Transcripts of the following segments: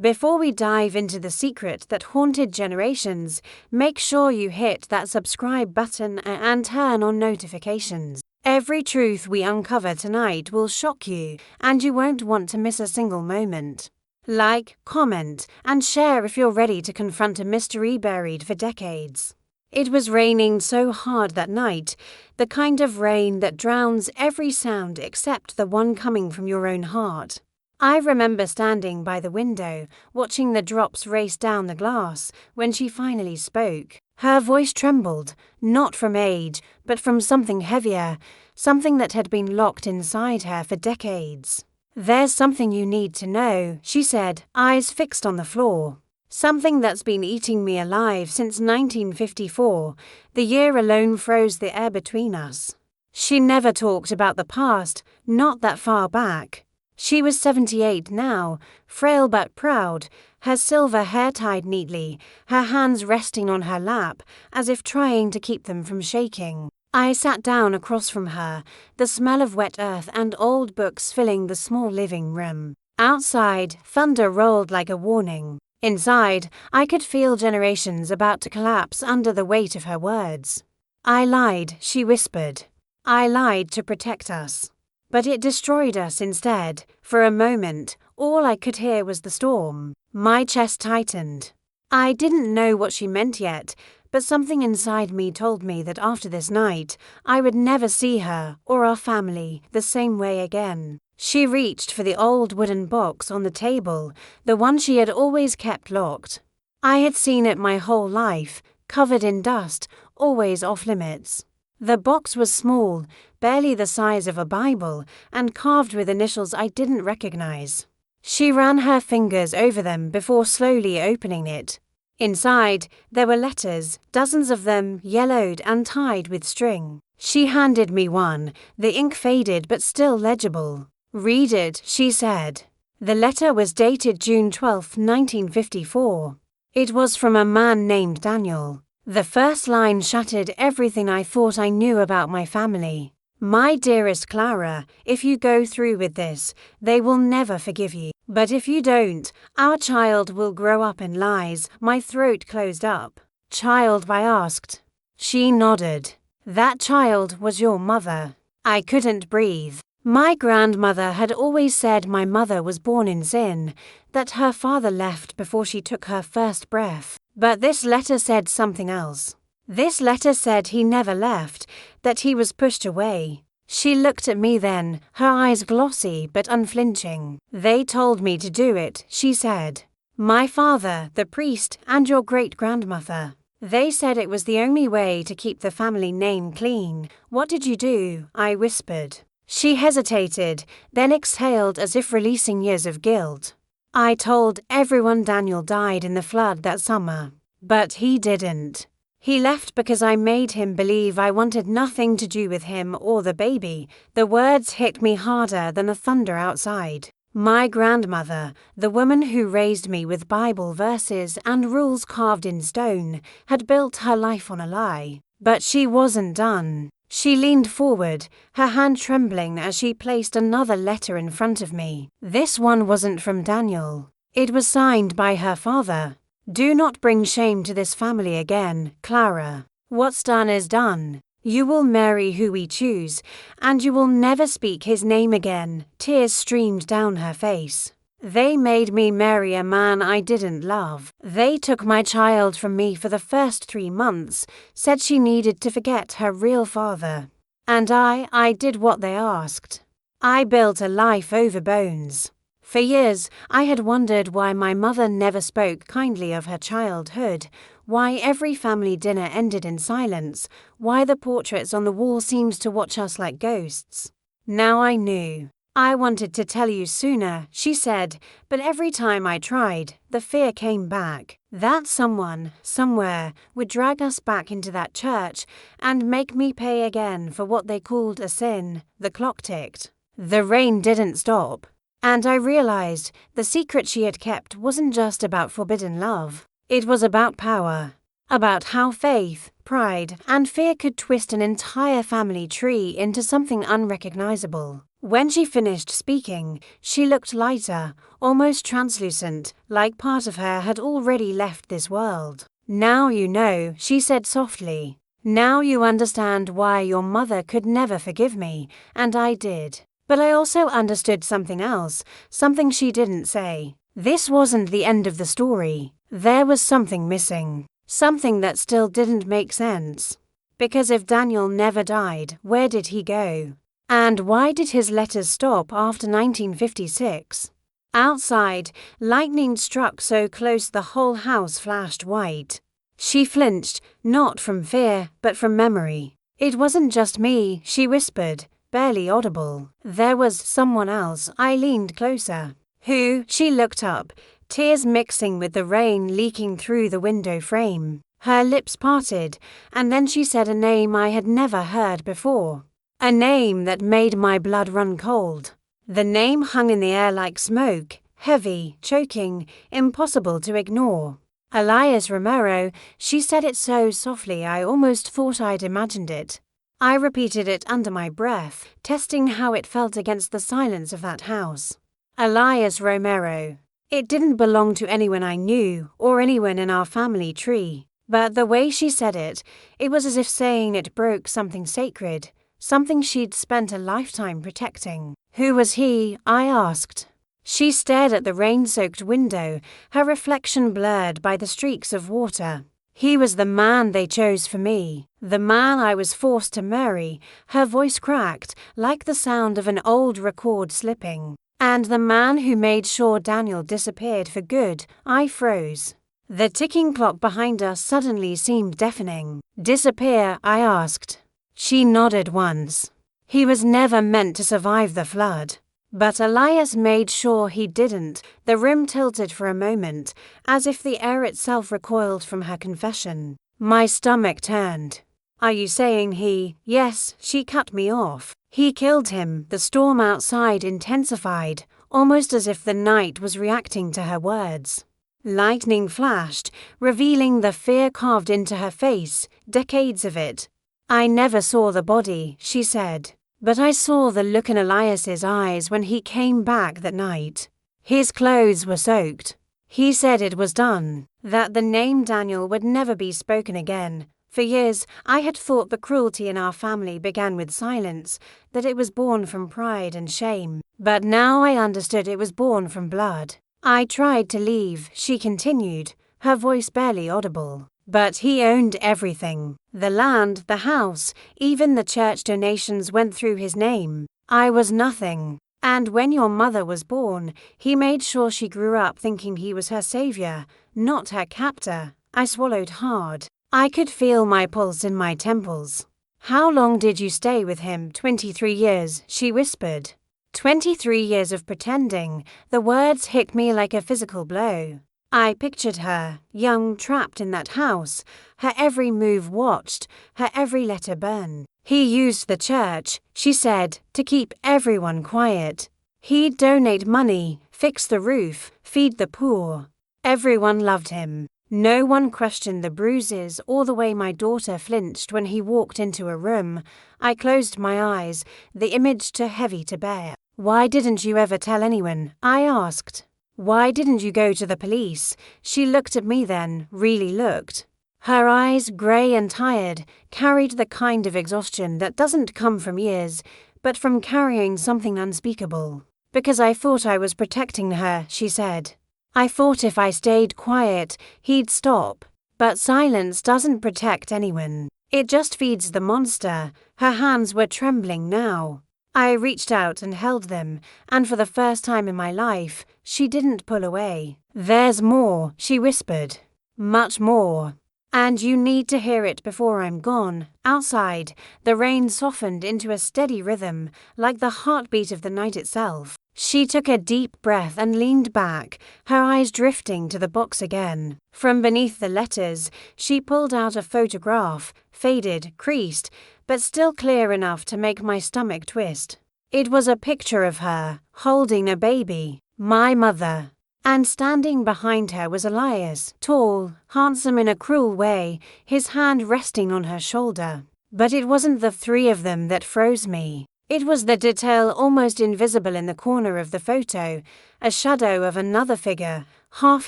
Before we dive into the secret that haunted generations, make sure you hit that subscribe button and turn on notifications. Every truth we uncover tonight will shock you, and you won't want to miss a single moment. Like, comment, and share if you're ready to confront a mystery buried for decades. It was raining so hard that night, the kind of rain that drowns every sound except the one coming from your own heart. I remember standing by the window, watching the drops race down the glass, when she finally spoke. Her voice trembled, not from age, but from something heavier, something that had been locked inside her for decades. "There's something you need to know," she said, eyes fixed on the floor. "Something that's been eating me alive since 1954, the year alone froze the air between us." She never talked about the past, not that far back. She was 78 now, frail but proud, her silver hair tied neatly, her hands resting on her lap, as if trying to keep them from shaking. I sat down across from her, the smell of wet earth and old books filling the small living room. Outside, thunder rolled like a warning. Inside, I could feel generations about to collapse under the weight of her words. "I lied," she whispered. "I lied to protect us. But it destroyed us instead." For a moment, all I could hear was the storm. My chest tightened. I didn't know what she meant yet, but something inside me told me that after this night, I would never see her or our family the same way again. She reached for the old wooden box on the table, the one she had always kept locked. I had seen it my whole life, covered in dust, always off limits. The box was small, barely the size of a Bible, and carved with initials I didn't recognize. She ran her fingers over them before slowly opening it. Inside, there were letters, dozens of them, yellowed and tied with string. She handed me one, the ink faded but still legible. "Read it," she said. The letter was dated June 12, 1954. It was from a man named Daniel. The first line shattered everything I thought I knew about my family. "My dearest Clara, if you go through with this, they will never forgive you. But if you don't, our child will grow up in lies." My throat closed up. "Child?" I asked. She nodded. "That child was your mother." I couldn't breathe. My grandmother had always said my mother was born in sin, that her father left before she took her first breath. But this letter said something else. This letter said he never left, that he was pushed away. She looked at me then, her eyes glossy but unflinching. "They told me to do it," she said. "My father, the priest, and your great-grandmother. They said it was the only way to keep the family name clean." "What did you do?" I whispered. She hesitated, then exhaled as if releasing years of guilt. "I told everyone Daniel died in the flood that summer. But he didn't. He left because I made him believe I wanted nothing to do with him or the baby." The words hit me harder than the thunder outside. My grandmother, the woman who raised me with Bible verses and rules carved in stone, had built her life on a lie. But she wasn't done. She leaned forward, her hand trembling as she placed another letter in front of me. This one wasn't from Daniel. It was signed by her father. "Do not bring shame to this family again, Clara. What's done is done. You will marry who we choose, and you will never speak his name again." Tears streamed down her face. "They made me marry a man I didn't love. They took my child from me for the first 3 months, said she needed to forget her real father. And I did what they asked. I built a life over bones." For years, I had wondered why my mother never spoke kindly of her childhood, why every family dinner ended in silence, why the portraits on the wall seemed to watch us like ghosts. Now I knew. "I wanted to tell you sooner," she said, "but every time I tried, the fear came back. That someone, somewhere, would drag us back into that church and make me pay again for what they called a sin." The clock ticked. The rain didn't stop. And I realized the secret she had kept wasn't just about forbidden love. It was about power. About how faith, pride, and fear could twist an entire family tree into something unrecognizable. When she finished speaking, she looked lighter, almost translucent, like part of her had already left this world. "Now you know," she said softly. "Now you understand why your mother could never forgive me, and I did. But I also understood something else, something she didn't say. This wasn't the end of the story. There was something missing, something that still didn't make sense. Because if Daniel never died, where did he go? And why did his letters stop after 1956? Outside, lightning struck so close the whole house flashed white. She flinched, not from fear, but from memory. "It wasn't just me," she whispered, barely audible. "There was someone else." I leaned closer. "Who?" She looked up, tears mixing with the rain leaking through the window frame. Her lips parted, and then she said a name I had never heard before. A name that made my blood run cold. The name hung in the air like smoke, heavy, choking, impossible to ignore. "Elias Romero." She said it so softly I almost thought I'd imagined it. I repeated it under my breath, testing how it felt against the silence of that house. Elias Romero. It didn't belong to anyone I knew or anyone in our family tree. But the way she said it, it was as if saying it broke something sacred, something she'd spent a lifetime protecting. "Who was he?" I asked. She stared at the rain-soaked window, her reflection blurred by the streaks of water. "He was the man they chose for me, the man I was forced to marry." Her voice cracked, like the sound of an old record slipping. "And the man who made sure Daniel disappeared for good." I froze. The ticking clock behind us suddenly seemed deafening. "Disappear?" I asked. She nodded once. "He was never meant to survive the flood." But Elias made sure he didn't. The room tilted for a moment, as if the air itself recoiled from her confession. My stomach turned. "Are you saying he—" "Yes," she cut me off. "He killed him." The storm outside intensified, almost as if the night was reacting to her words. Lightning flashed, revealing the fear carved into her face, decades of it. "I never saw the body," she said, "but I saw the look in Elias's eyes when he came back that night. His clothes were soaked. He said it was done, that the name Daniel would never be spoken again. For years, I had thought the cruelty in our family began with silence, that it was born from pride and shame. But now I understood it was born from blood. I tried to leave," she continued, her voice barely audible. "But he owned everything. The land, the house, even the church donations went through his name. I was nothing. And when your mother was born, he made sure she grew up thinking he was her savior, not her captor." I swallowed hard. I could feel my pulse in my temples. "How long did you stay with him?" 23 years, she whispered. 23 years of pretending. The words hit me like a physical blow. I pictured her, young, trapped in that house, her every move watched, her every letter burned. "He used the church," she said, "to keep everyone quiet. He'd donate money, fix the roof, feed the poor. Everyone loved him. No one questioned the bruises or the way my daughter flinched when he walked into a room." I closed my eyes, the image too heavy to bear. "Why didn't you ever tell anyone?" I asked. "Why didn't you go to the police?" She looked at me then, really looked. Her eyes, grey and tired, carried the kind of exhaustion that doesn't come from years, but from carrying something unspeakable. "Because I thought I was protecting her," she said. "I thought if I stayed quiet, he'd stop. But silence doesn't protect anyone. It just feeds the monster." Her hands were trembling now. I reached out and held them, and for the first time in my life, she didn't pull away. "There's more," she whispered. "Much more. And you need to hear it before I'm gone." Outside, the rain softened into a steady rhythm, like the heartbeat of the night itself. She took a deep breath and leaned back, her eyes drifting to the box again. From beneath the letters, she pulled out a photograph, faded, creased, but still clear enough to make my stomach twist. It was a picture of her, holding a baby, my mother. And standing behind her was Elias, tall, handsome in a cruel way, his hand resting on her shoulder. But it wasn't the three of them that froze me. It was the detail almost invisible in the corner of the photo, a shadow of another figure, half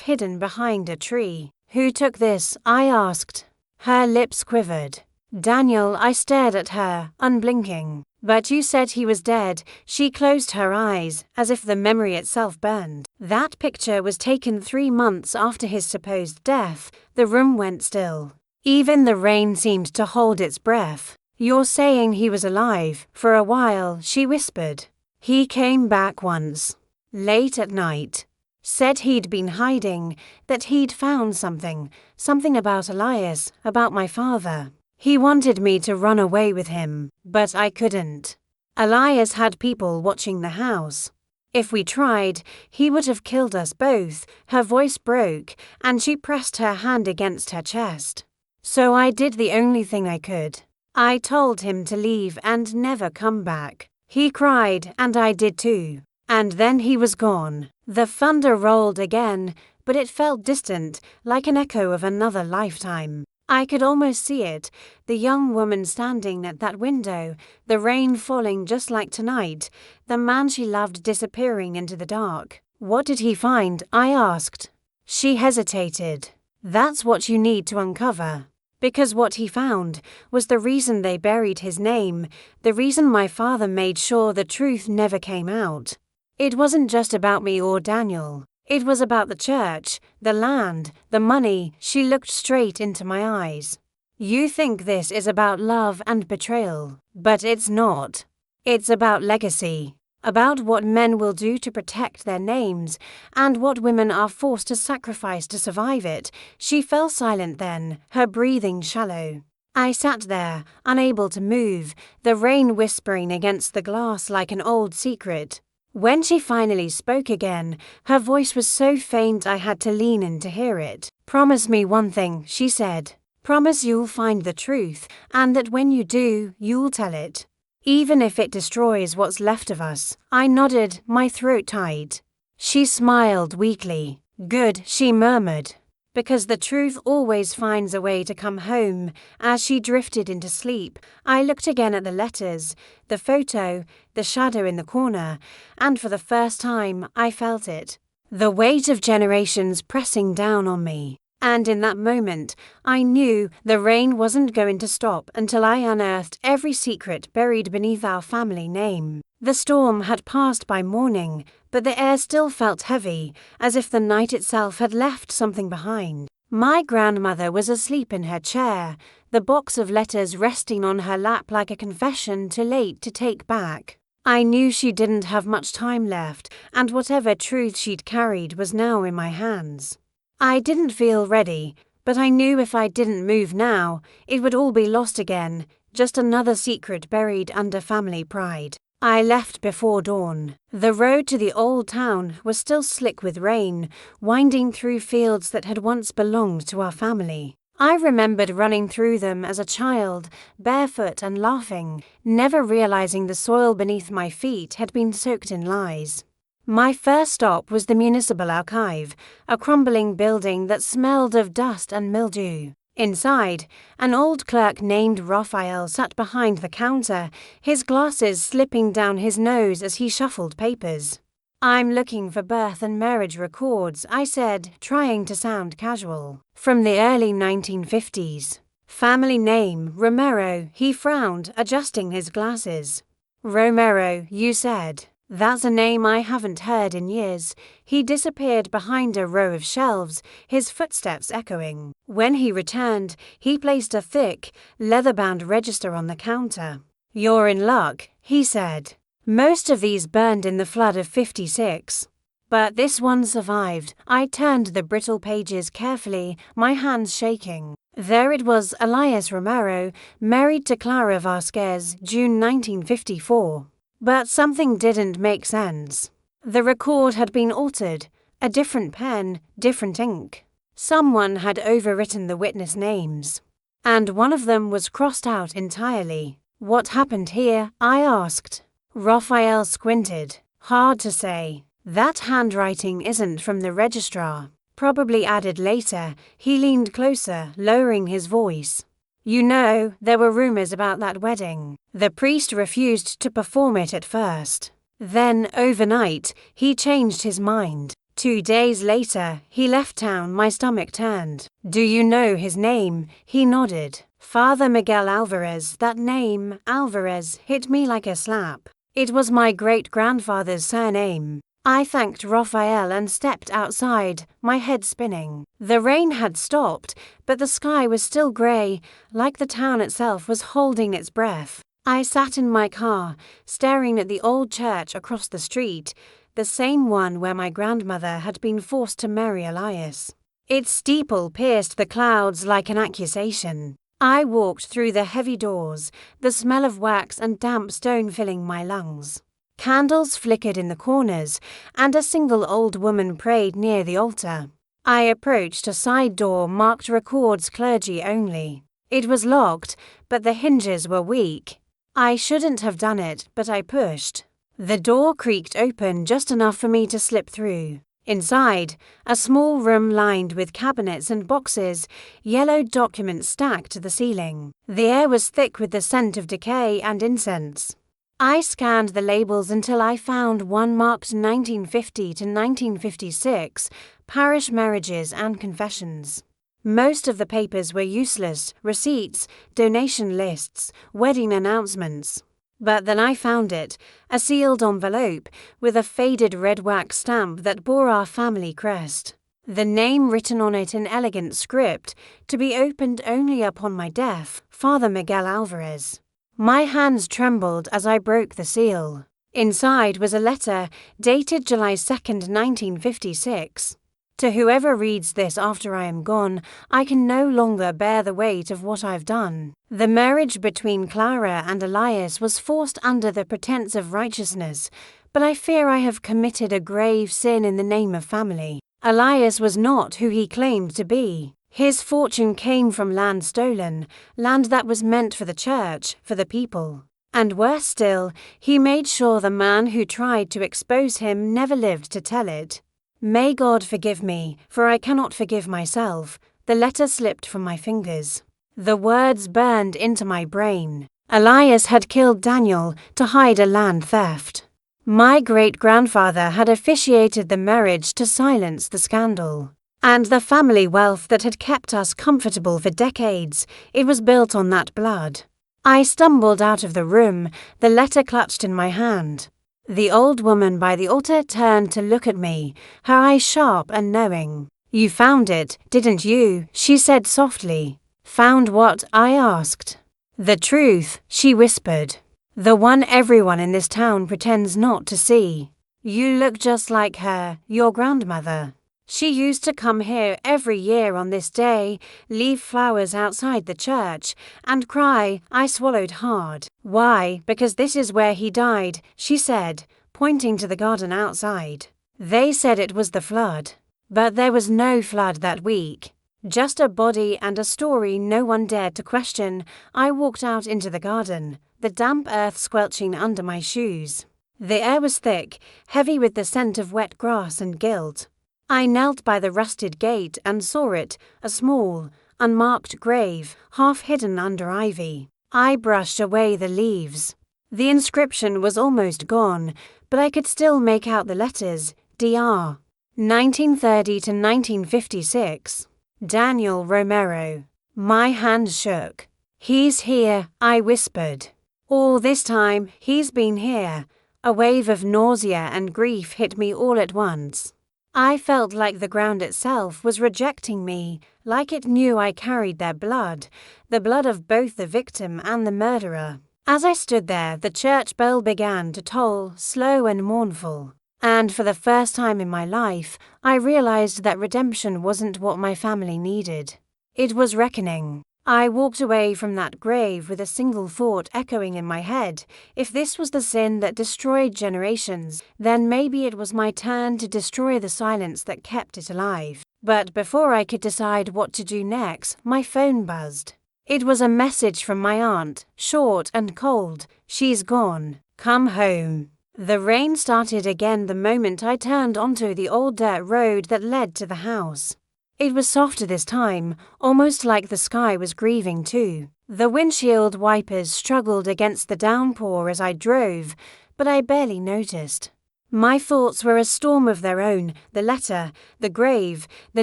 hidden behind a tree. "Who took this?" I asked. Her lips quivered. "Daniel." I stared at her, unblinking. "But you said he was dead." She closed her eyes, as if the memory itself burned. "That picture was taken 3 months after his supposed death." The room went still. Even the rain seemed to hold its breath. "You're saying he was alive?" "For a while," she whispered. "He came back once. Late at night. Said he'd been hiding, that he'd found something about Elias, about my father. He wanted me to run away with him, but I couldn't. Elias had people watching the house. If we tried, he would have killed us both." Her voice broke, and she pressed her hand against her chest. "So I did the only thing I could. I told him to leave and never come back." He cried, and I did too. And then he was gone. The thunder rolled again, but it felt distant, like an echo of another lifetime. I could almost see it, the young woman standing at that window, the rain falling just like tonight, the man she loved disappearing into the dark. "What did he find?" I asked. She hesitated. "That's what you need to uncover. Because what he found was the reason they buried his name, the reason my father made sure the truth never came out. It wasn't just about me or Daniel. It was about the church, the land, the money." She looked straight into my eyes. "You think this is about love and betrayal, but it's not. It's about legacy, about what men will do to protect their names, and what women are forced to sacrifice to survive it." She fell silent then, her breathing shallow. I sat there, unable to move, the rain whispering against the glass like an old secret. When she finally spoke again, her voice was so faint I had to lean in to hear it. "Promise me one thing," she said. "Promise you'll find the truth, and that when you do, you'll tell it. Even if it destroys what's left of us." I nodded, my throat tight. She smiled weakly. "Good," she murmured. "Because the truth always finds a way to come home." As she drifted into sleep, I looked again at the letters, the photo, the shadow in the corner, and for the first time I felt it. The weight of generations pressing down on me. And in that moment, I knew the rain wasn't going to stop until I unearthed every secret buried beneath our family name. The storm had passed by morning, but the air still felt heavy, as if the night itself had left something behind. My grandmother was asleep in her chair, the box of letters resting on her lap like a confession too late to take back. I knew she didn't have much time left, and whatever truth she'd carried was now in my hands. I didn't feel ready, but I knew if I didn't move now, it would all be lost again, just another secret buried under family pride. I left before dawn. The road to the old town was still slick with rain, winding through fields that had once belonged to our family. I remembered running through them as a child, barefoot and laughing, never realizing the soil beneath my feet had been soaked in lies. My first stop was the municipal archive, a crumbling building that smelled of dust and mildew. Inside, an old clerk named Raphael sat behind the counter, his glasses slipping down his nose as he shuffled papers. "I'm looking for birth and marriage records," I said, trying to sound casual. "From the early 1950s. Family name, Romero." He frowned, adjusting his glasses. "Romero, you said. That's a name I haven't heard in years." He disappeared behind a row of shelves, his footsteps echoing. When he returned, he placed a thick, leather-bound register on the counter. "You're in luck," he said. "Most of these burned in the flood of '56. But this one survived." I turned the brittle pages carefully, my hands shaking. There it was, Elias Romero, married to Clara Vasquez, June 1954. But something didn't make sense. The record had been altered, a different pen, different ink. Someone had overwritten the witness names, and one of them was crossed out entirely. "What happened here?" I asked. Raphael squinted. "Hard to say. That handwriting isn't from the registrar. Probably added later." He leaned closer, lowering his voice. You know, there were rumors about that wedding. The priest refused to perform it at first. Then, overnight, he changed his mind. 2 days later, he left town. My stomach turned. Do you know his name? He nodded. Father Miguel Alvarez. That name, Alvarez, hit me like a slap. It was my great-grandfather's surname. I thanked Raphael and stepped outside, my head spinning. The rain had stopped, but the sky was still grey, like the town itself was holding its breath. I sat in my car, staring at the old church across the street, the same one where my grandmother had been forced to marry Elias. Its steeple pierced the clouds like an accusation. I walked through the heavy doors, the smell of wax and damp stone filling my lungs. Candles flickered in the corners, and a single old woman prayed near the altar. I approached a side door marked Records Clergy Only. It was locked, but the hinges were weak. I shouldn't have done it, but I pushed. The door creaked open just enough for me to slip through. Inside, a small room lined with cabinets and boxes, yellow documents stacked to the ceiling. The air was thick with the scent of decay and incense. I scanned the labels until I found one marked 1950 to 1956, parish marriages and confessions. Most of the papers were useless: receipts, donation lists, wedding announcements. But then I found it, a sealed envelope with a faded red wax stamp that bore our family crest. The name written on it in elegant script, to be opened only upon my death, Father Miguel Alvarez. My hands trembled as I broke the seal. Inside was a letter dated July 2nd, 1956. To whoever reads this after I am gone, I can no longer bear the weight of what I've done. The marriage between Clara and Elias was forced under the pretense of righteousness, but I fear I have committed a grave sin in the name of family. Elias was not who he claimed to be. His fortune came from land stolen, land that was meant for the church, for the people. And worse still, he made sure the man who tried to expose him never lived to tell it. May God forgive me, for I cannot forgive myself. The letter slipped from my fingers. The words burned into my brain. Elias had killed Daniel to hide a land theft. My great-grandfather had officiated the marriage to silence the scandal. And the family wealth that had kept us comfortable for decades, it was built on that blood. I stumbled out of the room, the letter clutched in my hand. The old woman by the altar turned to look at me, her eyes sharp and knowing. "You found it, didn't you?" she said softly. "Found what?" I asked. "The truth," she whispered. "The one everyone in this town pretends not to see. You look just like her, your grandmother. She used to come here every year on this day, leave flowers outside the church, and cry." I swallowed hard. "Why? Because this is where he died," she said, pointing to the garden outside. "They said it was the flood. But there was no flood that week. Just a body and a story no one dared to question." I walked out into the garden, the damp earth squelching under my shoes. The air was thick, heavy with the scent of wet grass and guilt. I knelt by the rusted gate and saw it, a small, unmarked grave, half hidden under ivy. I brushed away the leaves. The inscription was almost gone, but I could still make out the letters: Dr. 1930 to 1956. Daniel Romero. My hand shook. "He's here," I whispered. "All this time, he's been here." A wave of nausea and grief hit me all at once. I felt like the ground itself was rejecting me, like it knew I carried their blood, the blood of both the victim and the murderer. As I stood there, the church bell began to toll, slow and mournful. And for the first time in my life, I realized that redemption wasn't what my family needed. It was reckoning. I walked away from that grave with a single thought echoing in my head. If this was the sin that destroyed generations, then maybe it was my turn to destroy the silence that kept it alive. But before I could decide what to do next, my phone buzzed. It was a message from my aunt, short and cold. "She's gone. Come home." The rain started again the moment I turned onto the old dirt road that led to the house. It was softer this time, almost like the sky was grieving too. The windshield wipers struggled against the downpour as I drove, but I barely noticed. My thoughts were a storm of their own, the letter, the grave, the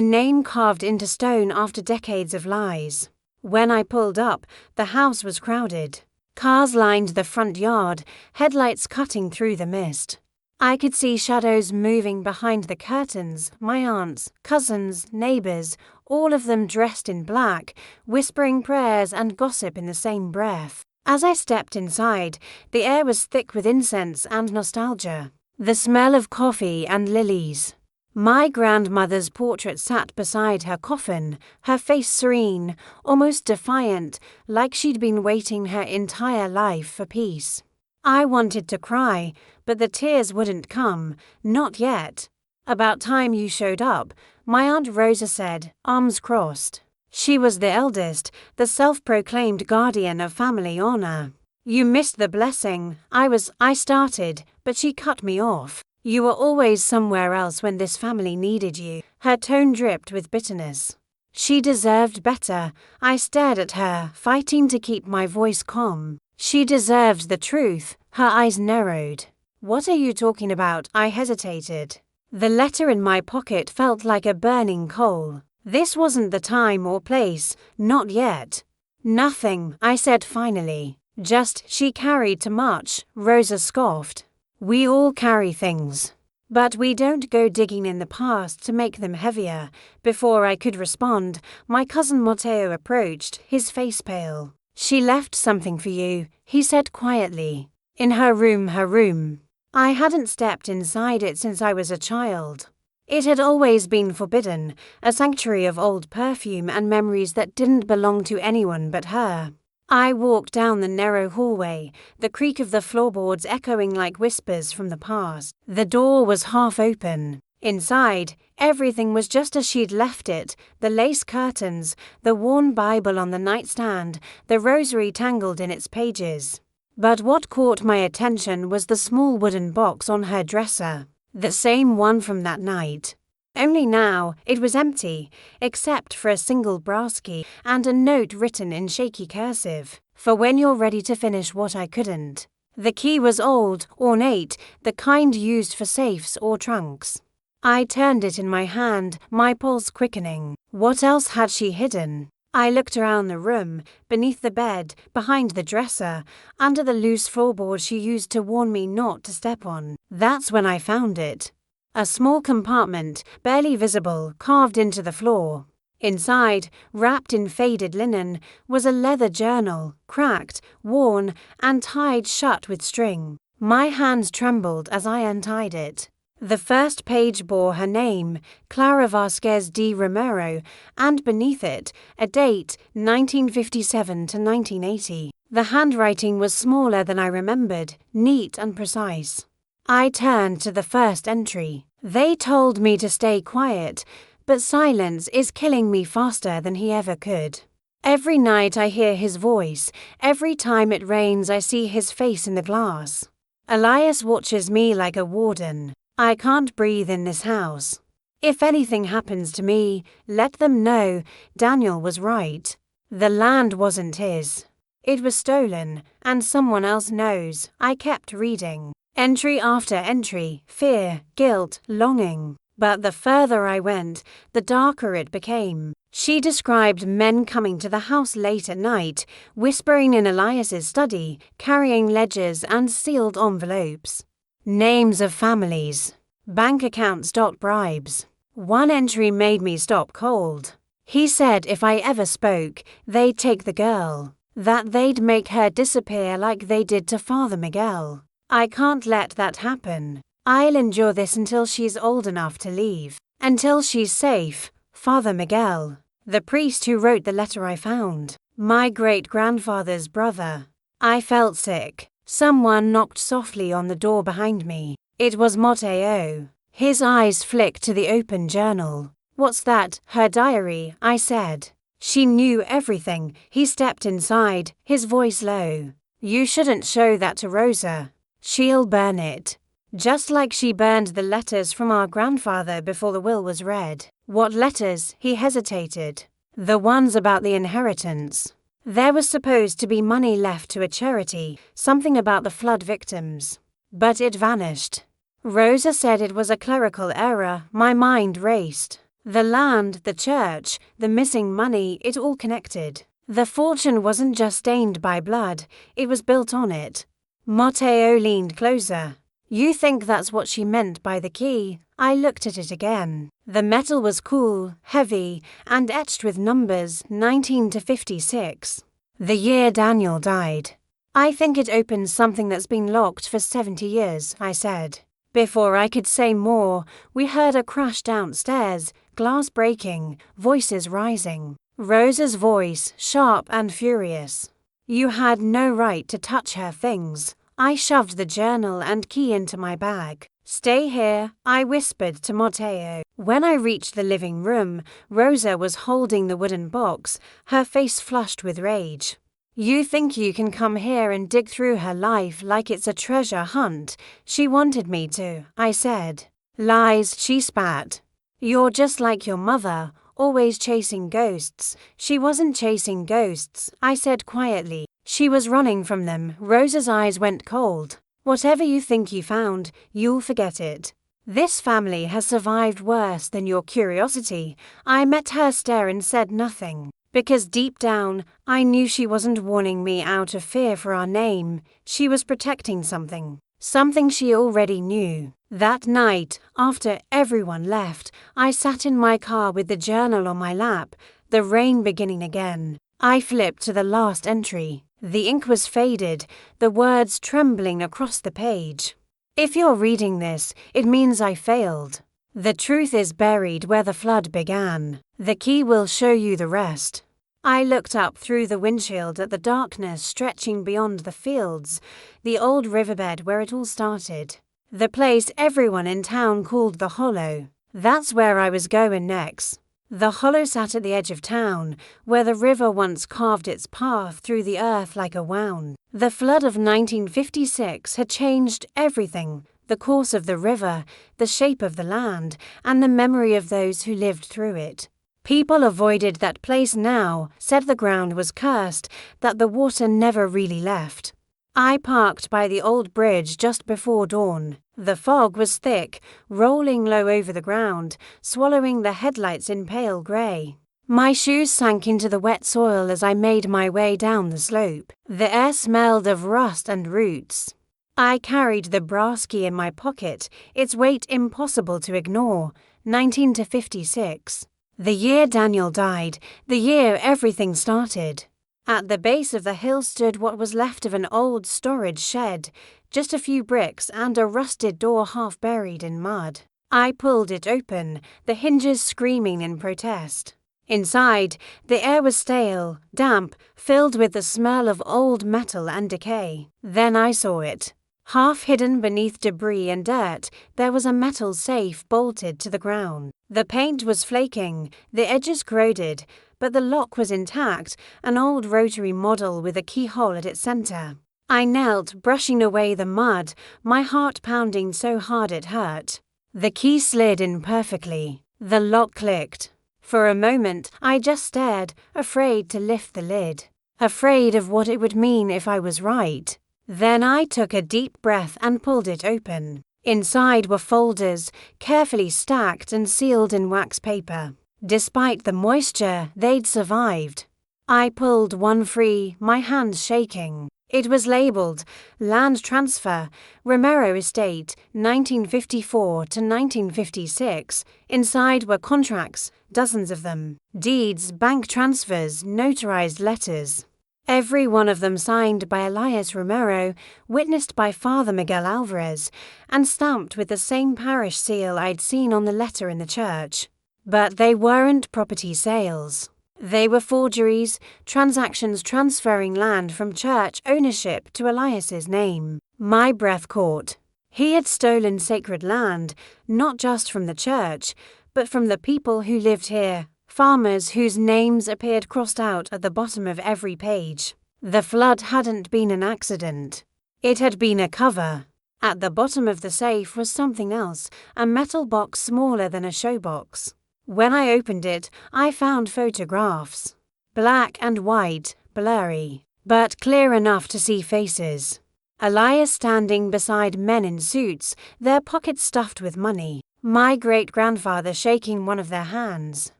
name carved into stone after decades of lies. When I pulled up, the house was crowded. Cars lined the front yard, headlights cutting through the mist. I could see shadows moving behind the curtains, my aunts, cousins, neighbors, all of them dressed in black, whispering prayers and gossip in the same breath. As I stepped inside, the air was thick with incense and nostalgia. The smell of coffee and lilies. My grandmother's portrait sat beside her coffin, her face serene, almost defiant, like she'd been waiting her entire life for peace. I wanted to cry, but the tears wouldn't come, not yet. About time you showed up, my Aunt Rosa said, arms crossed. She was the eldest, the self-proclaimed guardian of family honor. You missed the blessing. I started, but she cut me off. You were always somewhere else when this family needed you. Her tone dripped with bitterness. She deserved better. I stared at her, fighting to keep my voice calm. She deserved the truth. Her eyes narrowed. What are you talking about? I hesitated. The letter in my pocket felt like a burning coal. This wasn't the time or place, not yet. Nothing, I said finally. Just, she carried too much, Rosa scoffed. We all carry things. But we don't go digging in the past to make them heavier. Before I could respond, my cousin Matteo approached, his face pale. She left something for you, he said quietly. In her room. I hadn't stepped inside it since I was a child. It had always been forbidden, a sanctuary of old perfume and memories that didn't belong to anyone but her. I walked down the narrow hallway, the creak of the floorboards echoing like whispers from the past. The door was half open. Inside, everything was just as she'd left it, the lace curtains, the worn Bible on the nightstand, the rosary tangled in its pages. But what caught my attention was the small wooden box on her dresser, the same one from that night. Only now, it was empty, except for a single brass key and a note written in shaky cursive, for when you're ready to finish what I couldn't. The key was old, ornate, the kind used for safes or trunks. I turned it in my hand, my pulse quickening. What else had she hidden? I looked around the room, beneath the bed, behind the dresser, under the loose floorboard she used to warn me not to step on. That's when I found it. A small compartment, barely visible, carved into the floor. Inside, wrapped in faded linen, was a leather journal, cracked, worn, and tied shut with string. My hands trembled as I untied it. The first page bore her name, Clara Vasquez de Romero, and beneath it, a date, 1957 to 1980. The handwriting was smaller than I remembered, neat and precise. I turned to the first entry. They told me to stay quiet, but silence is killing me faster than he ever could. Every night I hear his voice, every time it rains I see his face in the glass. Elias watches me like a warden. I can't breathe in this house. If anything happens to me, let them know Daniel was right. The land wasn't his. It was stolen, and someone else knows. I kept reading. Entry after entry, fear, guilt, longing. But the further I went, the darker it became. She described men coming to the house late at night, whispering in Elias's study, carrying ledgers and sealed envelopes. Names of families. Bank accounts. Bribes. One entry made me stop cold. He said if I ever spoke, they'd take the girl. That they'd make her disappear like they did to Father Miguel. I can't let that happen. I'll endure this until she's old enough to leave. Until she's safe. Father Miguel. The priest who wrote the letter I found. My great-grandfather's brother. I felt sick. Someone knocked softly on the door behind me. It was Matteo. His eyes flicked to the open journal. What's that? Her diary, I said. She knew everything. He stepped inside, his voice low. You shouldn't show that to Rosa. She'll burn it. Just like she burned the letters from our grandfather before the will was read. What letters? He hesitated. The ones about the inheritance. There was supposed to be money left to a charity, something about the flood victims. But it vanished. Rosa said it was a clerical error. My mind raced. The land, the church, the missing money, it all connected. The fortune wasn't just stained by blood, it was built on it. Matteo leaned closer. You think that's what she meant by the key? I looked at it again. The metal was cool, heavy, and etched with numbers 19 to 56. The year Daniel died. I think it opens something that's been locked for 70 years, I said. Before I could say more, we heard a crash downstairs, glass breaking, voices rising. Rosa's voice, sharp and furious. You had no right to touch her things. I shoved the journal and key into my bag. Stay here, I whispered to Matteo. When I reached the living room, Rosa was holding the wooden box, her face flushed with rage. You think you can come here and dig through her life like it's a treasure hunt? She wanted me to, I said. Lies, she spat. You're just like your mother, always chasing ghosts. She wasn't chasing ghosts, I said quietly. She was running from them. Rosa's eyes went cold. Whatever you think you found, you'll forget it. This family has survived worse than your curiosity. I met her stare and said nothing. Because deep down, I knew she wasn't warning me out of fear for our name. She was protecting something. Something she already knew. That night, after everyone left, I sat in my car with the journal on my lap, the rain beginning again. I flipped to the last entry. The ink was faded, the words trembling across the page. If you're reading this, it means I failed. The truth is buried where the flood began. The key will show you the rest. I looked up through the windshield at the darkness stretching beyond the fields, the old riverbed where it all started. The place everyone in town called the Hollow. That's where I was going next. The Hollow sat at the edge of town, where the river once carved its path through the earth like a wound. The flood of 1956 had changed everything, the course of the river, the shape of the land, and the memory of those who lived through it. People avoided that place now, said the ground was cursed, that the water never really left. I parked by the old bridge just before dawn. The fog was thick, rolling low over the ground, swallowing the headlights in pale grey. My shoes sank into the wet soil as I made my way down the slope. The air smelled of rust and roots. I carried the brass key in my pocket, its weight impossible to ignore. 19 to 56. The year Daniel died, the year everything started. At the base of the hill stood what was left of an old storage shed, just a few bricks and a rusted door half buried in mud. I pulled it open, the hinges screaming in protest. Inside, the air was stale, damp, filled with the smell of old metal and decay. Then I saw it. Half hidden beneath debris and dirt, there was a metal safe bolted to the ground. The paint was flaking, the edges corroded, but the lock was intact, an old rotary model with a keyhole at its center. I knelt, brushing away the mud, my heart pounding so hard it hurt. The key slid in perfectly. The lock clicked. For a moment, I just stared, afraid to lift the lid, afraid of what it would mean if I was right. Then I took a deep breath and pulled it open. Inside were folders, carefully stacked and sealed in wax paper. Despite the moisture, they'd survived. I pulled one free, my hands shaking. It was labeled Land Transfer, Romero Estate, 1954 to 1956. Inside were contracts, dozens of them, deeds, bank transfers, notarized letters. Every one of them signed by Elias Romero, witnessed by Father Miguel Alvarez, and stamped with the same parish seal I'd seen on the letter in the church. But they weren't property sales. They were forgeries, transactions transferring land from church ownership to Elias's name. My breath caught. He had stolen sacred land, not just from the church, but from the people who lived here, farmers whose names appeared crossed out at the bottom of every page. The flood hadn't been an accident. It had been a cover. At the bottom of the safe was something else, a metal box smaller than a showbox. When I opened it, I found photographs. Black and white, blurry, but clear enough to see faces. Elias standing beside men in suits, their pockets stuffed with money. My great-grandfather shaking one of their hands.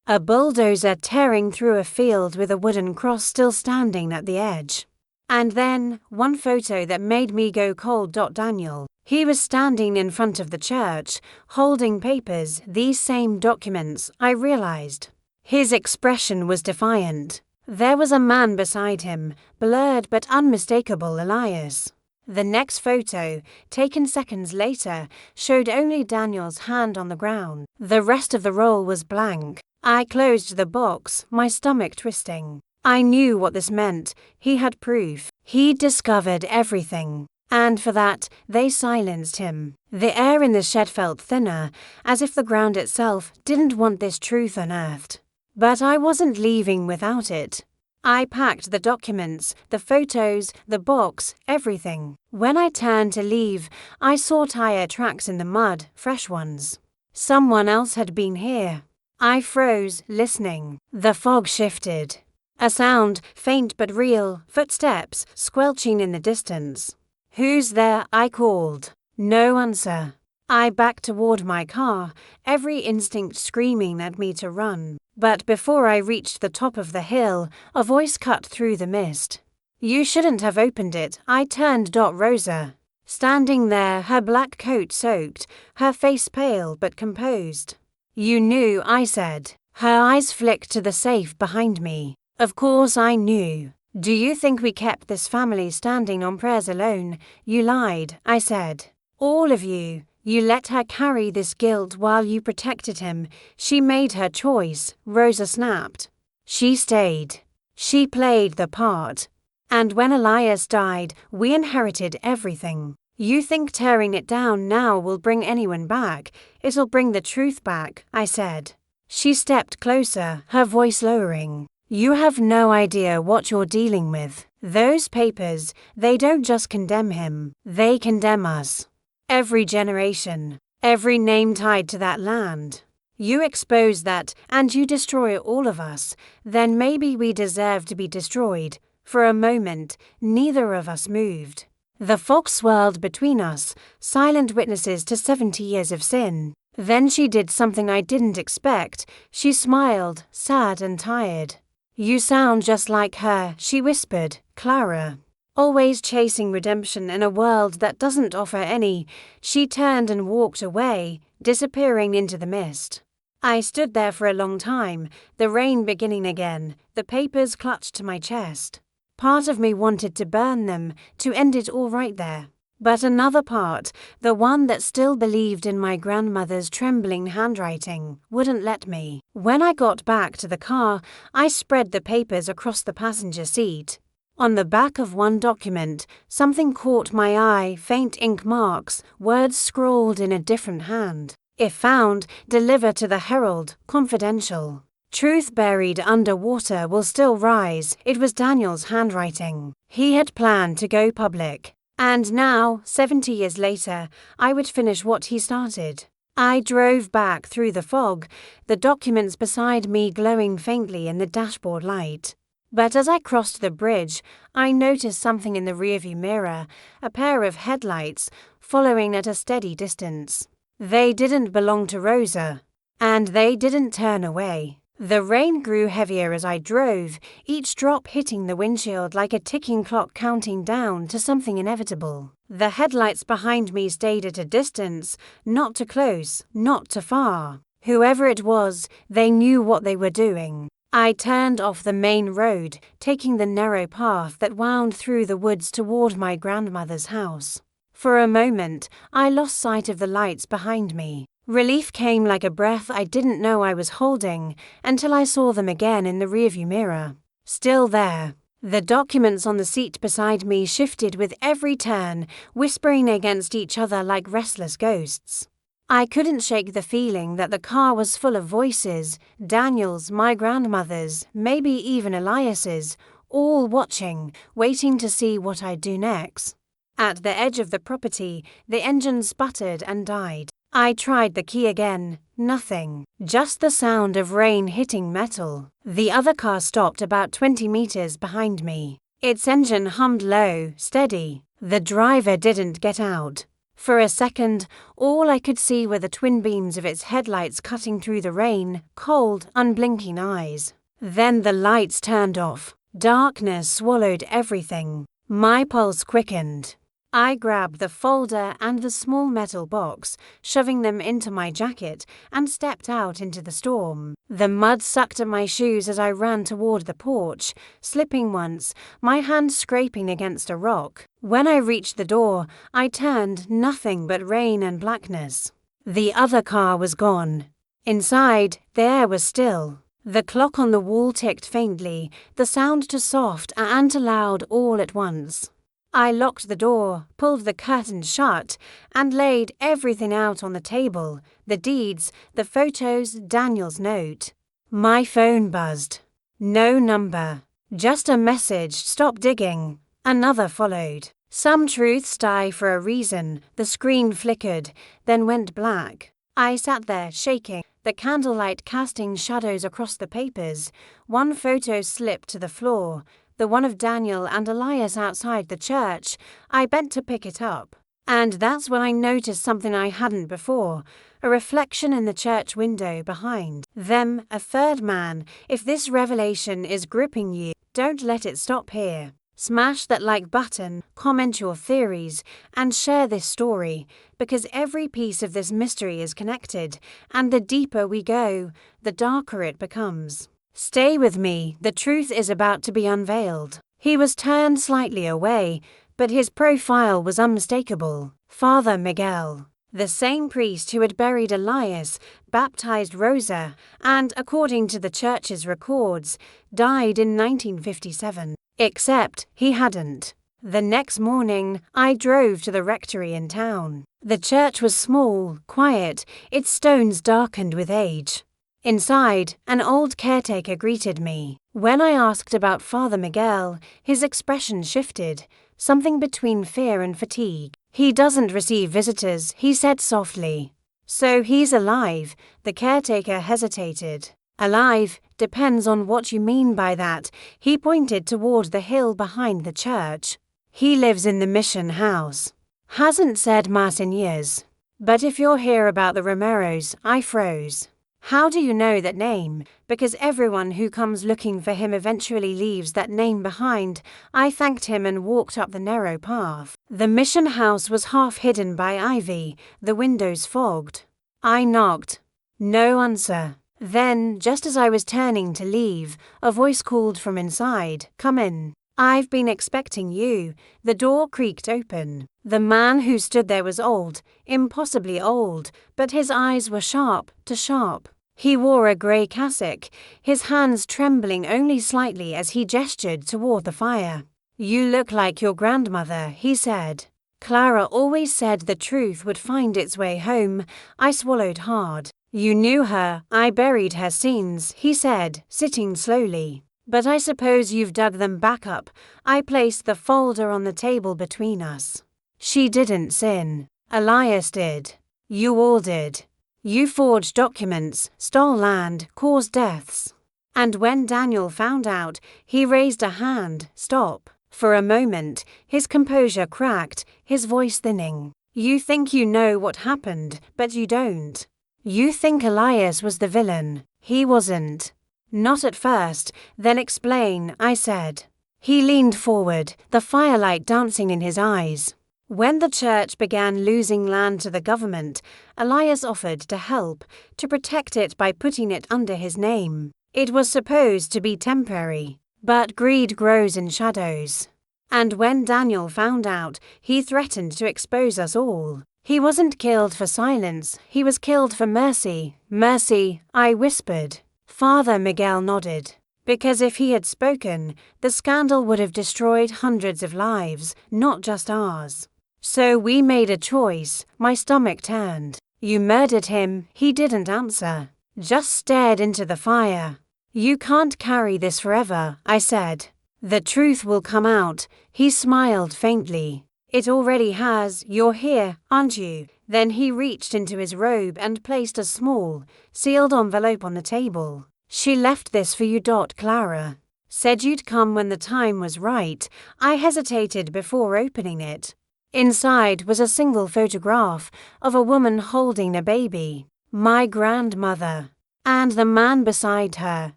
A bulldozer tearing through a field with a wooden cross still standing at the edge. And then, one photo that made me go cold. Daniel. He was standing in front of the church, holding papers, these same documents, I realized. His expression was defiant. There was a man beside him, blurred but unmistakable Elias. The next photo, taken seconds later, showed only Daniel's hand on the ground. The rest of the roll was blank. I closed the box, my stomach twisting. I knew what this meant. He had proof. He'd discovered everything. And for that, they silenced him. The air in the shed felt thinner, as if the ground itself didn't want this truth unearthed. But I wasn't leaving without it. I packed the documents, the photos, the box, everything. When I turned to leave, I saw tire tracks in the mud, fresh ones. Someone else had been here. I froze, listening. The fog shifted. A sound, faint but real, footsteps, squelching in the distance. "Who's there?" I called. No answer. I backed toward my car, every instinct screaming at me to run. But before I reached the top of the hill, a voice cut through the mist. "You shouldn't have opened it." I turned. Rosa. Standing there, her black coat soaked, her face pale but composed. "You knew," I said. Her eyes flicked to the safe behind me. Of course I knew. "Do you think we kept this family standing on prayers alone? You lied," I said. "All of you. You let her carry this guilt while you protected him. She made her choice," Rosa snapped. "She stayed. She played the part. And when Elias died, we inherited everything. You think tearing it down now will bring anyone back? It'll bring the truth back," I said. She stepped closer, her voice lowering. "You have no idea what you're dealing with. Those papers, they don't just condemn him, they condemn us. Every generation, every name tied to that land. You expose that and you destroy all of us, then maybe we deserve to be destroyed." For a moment, neither of us moved. The fog swirled between us, silent witnesses to 70 years of sin. Then she did something I didn't expect. She smiled, sad and tired. "You sound just like her," she whispered, "Clara. Always chasing redemption in a world that doesn't offer any." She turned and walked away, disappearing into the mist. I stood there for a long time, the rain beginning again, the papers clutched to my chest. Part of me wanted to burn them, to end it all right there. But another part, the one that still believed in my grandmother's trembling handwriting, wouldn't let me. When I got back to the car, I spread the papers across the passenger seat. On the back of one document, something caught my eye, faint ink marks, words scrawled in a different hand. "If found, deliver to the Herald, confidential. Truth buried under water will still rise." It was Daniel's handwriting. He had planned to go public. And now, 70 years later, I would finish what he started. I drove back through the fog, the documents beside me glowing faintly in the dashboard light. But as I crossed the bridge, I noticed something in the rearview mirror, a pair of headlights, following at a steady distance. They didn't belong to Rosa, and they didn't turn away. The rain grew heavier as I drove, each drop hitting the windshield like a ticking clock counting down to something inevitable. The headlights behind me stayed at a distance, not too close, not too far. Whoever it was, they knew what they were doing. I turned off the main road, taking the narrow path that wound through the woods toward my grandmother's house. For a moment, I lost sight of the lights behind me. Relief came like a breath I didn't know I was holding until I saw them again in the rearview mirror. Still there. The documents on the seat beside me shifted with every turn, whispering against each other like restless ghosts. I couldn't shake the feeling that the car was full of voices, Daniel's, my grandmother's, maybe even Elias's, all watching, waiting to see what I'd do next. At the edge of the property, the engine sputtered and died. I tried the key again. nothing. Just the sound of rain hitting metal. The other car stopped about 20 meters behind me. Its engine hummed low, steady. The driver didn't get out. For a second, all I could see were the twin beams of its headlights cutting through the rain, cold, unblinking eyes. Then the lights turned off. Darkness swallowed everything. My pulse quickened. I grabbed the folder and the small metal box, shoving them into my jacket, and stepped out into the storm. The mud sucked at my shoes as I ran toward the porch, slipping once, my hand scraping against a rock. When I reached the door, I turned, nothing but rain and blackness. The other car was gone. Inside, the air was still. The clock on the wall ticked faintly, the sound to soft and to loud all at once. I locked the door, pulled the curtain shut, and laid everything out on the table, the deeds, the photos, Daniel's note. My phone buzzed. No number. Just a message, stop digging. Another followed. Some truths die for a reason. The screen flickered, then went black. I sat there, shaking, the candlelight casting shadows across the papers. One photo slipped to the floor. The one of Daniel and Elias outside the church. I bent to pick it up. And that's when I noticed something I hadn't before, a reflection in the church window behind them, a third man. If this revelation is gripping you, don't let it stop here. Smash that like button, comment your theories, and share this story, because every piece of this mystery is connected, and the deeper we go, the darker it becomes. Stay with me, the truth is about to be unveiled. He was turned slightly away, but his profile was unmistakable. Father Miguel, the same priest who had buried Elias, baptized Rosa, and, according to the church's records, died in 1957. Except he hadn't. The next morning, I drove to the rectory in town. The church was small, quiet, its stones darkened with age. Inside, an old caretaker greeted me. When I asked about Father Miguel, his expression shifted, something between fear and fatigue. He doesn't receive visitors, he said softly. So he's alive, the caretaker hesitated. Alive depends on what you mean by that. He pointed toward the hill behind the church. He lives in the mission house. Hasn't said mass in years. But if you're here about the Romeros, I froze. How do you know that name? Because everyone who comes looking for him eventually leaves that name behind. I thanked him and walked up the narrow path. The mission house was half hidden by ivy, the windows fogged. I knocked. No answer. Then, just as I was turning to leave, a voice called from inside, "Come in. I've been expecting you." The door creaked open. The man who stood there was old, impossibly old, but his eyes were sharp to sharp. He wore a grey cassock, his hands trembling only slightly as he gestured toward the fire. "You look like your grandmother," he said. Clara always said the truth would find its way home. I swallowed hard. "You knew her, I buried her scenes," he said, sitting slowly. "But I suppose you've dug them back up." I placed the folder on the table between us. "She didn't sin. Elias did. You all did. You forged documents, stole land, caused deaths." And when Daniel found out, he raised a hand. "Stop." For a moment, his composure cracked, his voice thinning. "You think you know what happened, but you don't. You think Elias was the villain. He wasn't." "Not at first, then explain," I said. He leaned forward, the firelight dancing in his eyes. "When the church began losing land to the government, Elias offered to help, to protect it by putting it under his name. It was supposed to be temporary, but greed grows in shadows. And when Daniel found out, he threatened to expose us all. He wasn't killed for silence, he was killed for mercy." "Mercy," I whispered. Father Miguel nodded. "Because if he had spoken, the scandal would have destroyed hundreds of lives, not just ours. So we made a choice." My stomach turned. "You murdered him." He didn't answer, just stared into the fire. "You can't carry this forever," I said. "The truth will come out." He smiled faintly. "It already has. You're here, aren't you? Then he reached into his robe and placed a small, sealed envelope on the table. "She left this for you, Clara. Said you'd come when the time was right." I hesitated before opening it. Inside was a single photograph of a woman holding a baby, my grandmother, and the man beside her,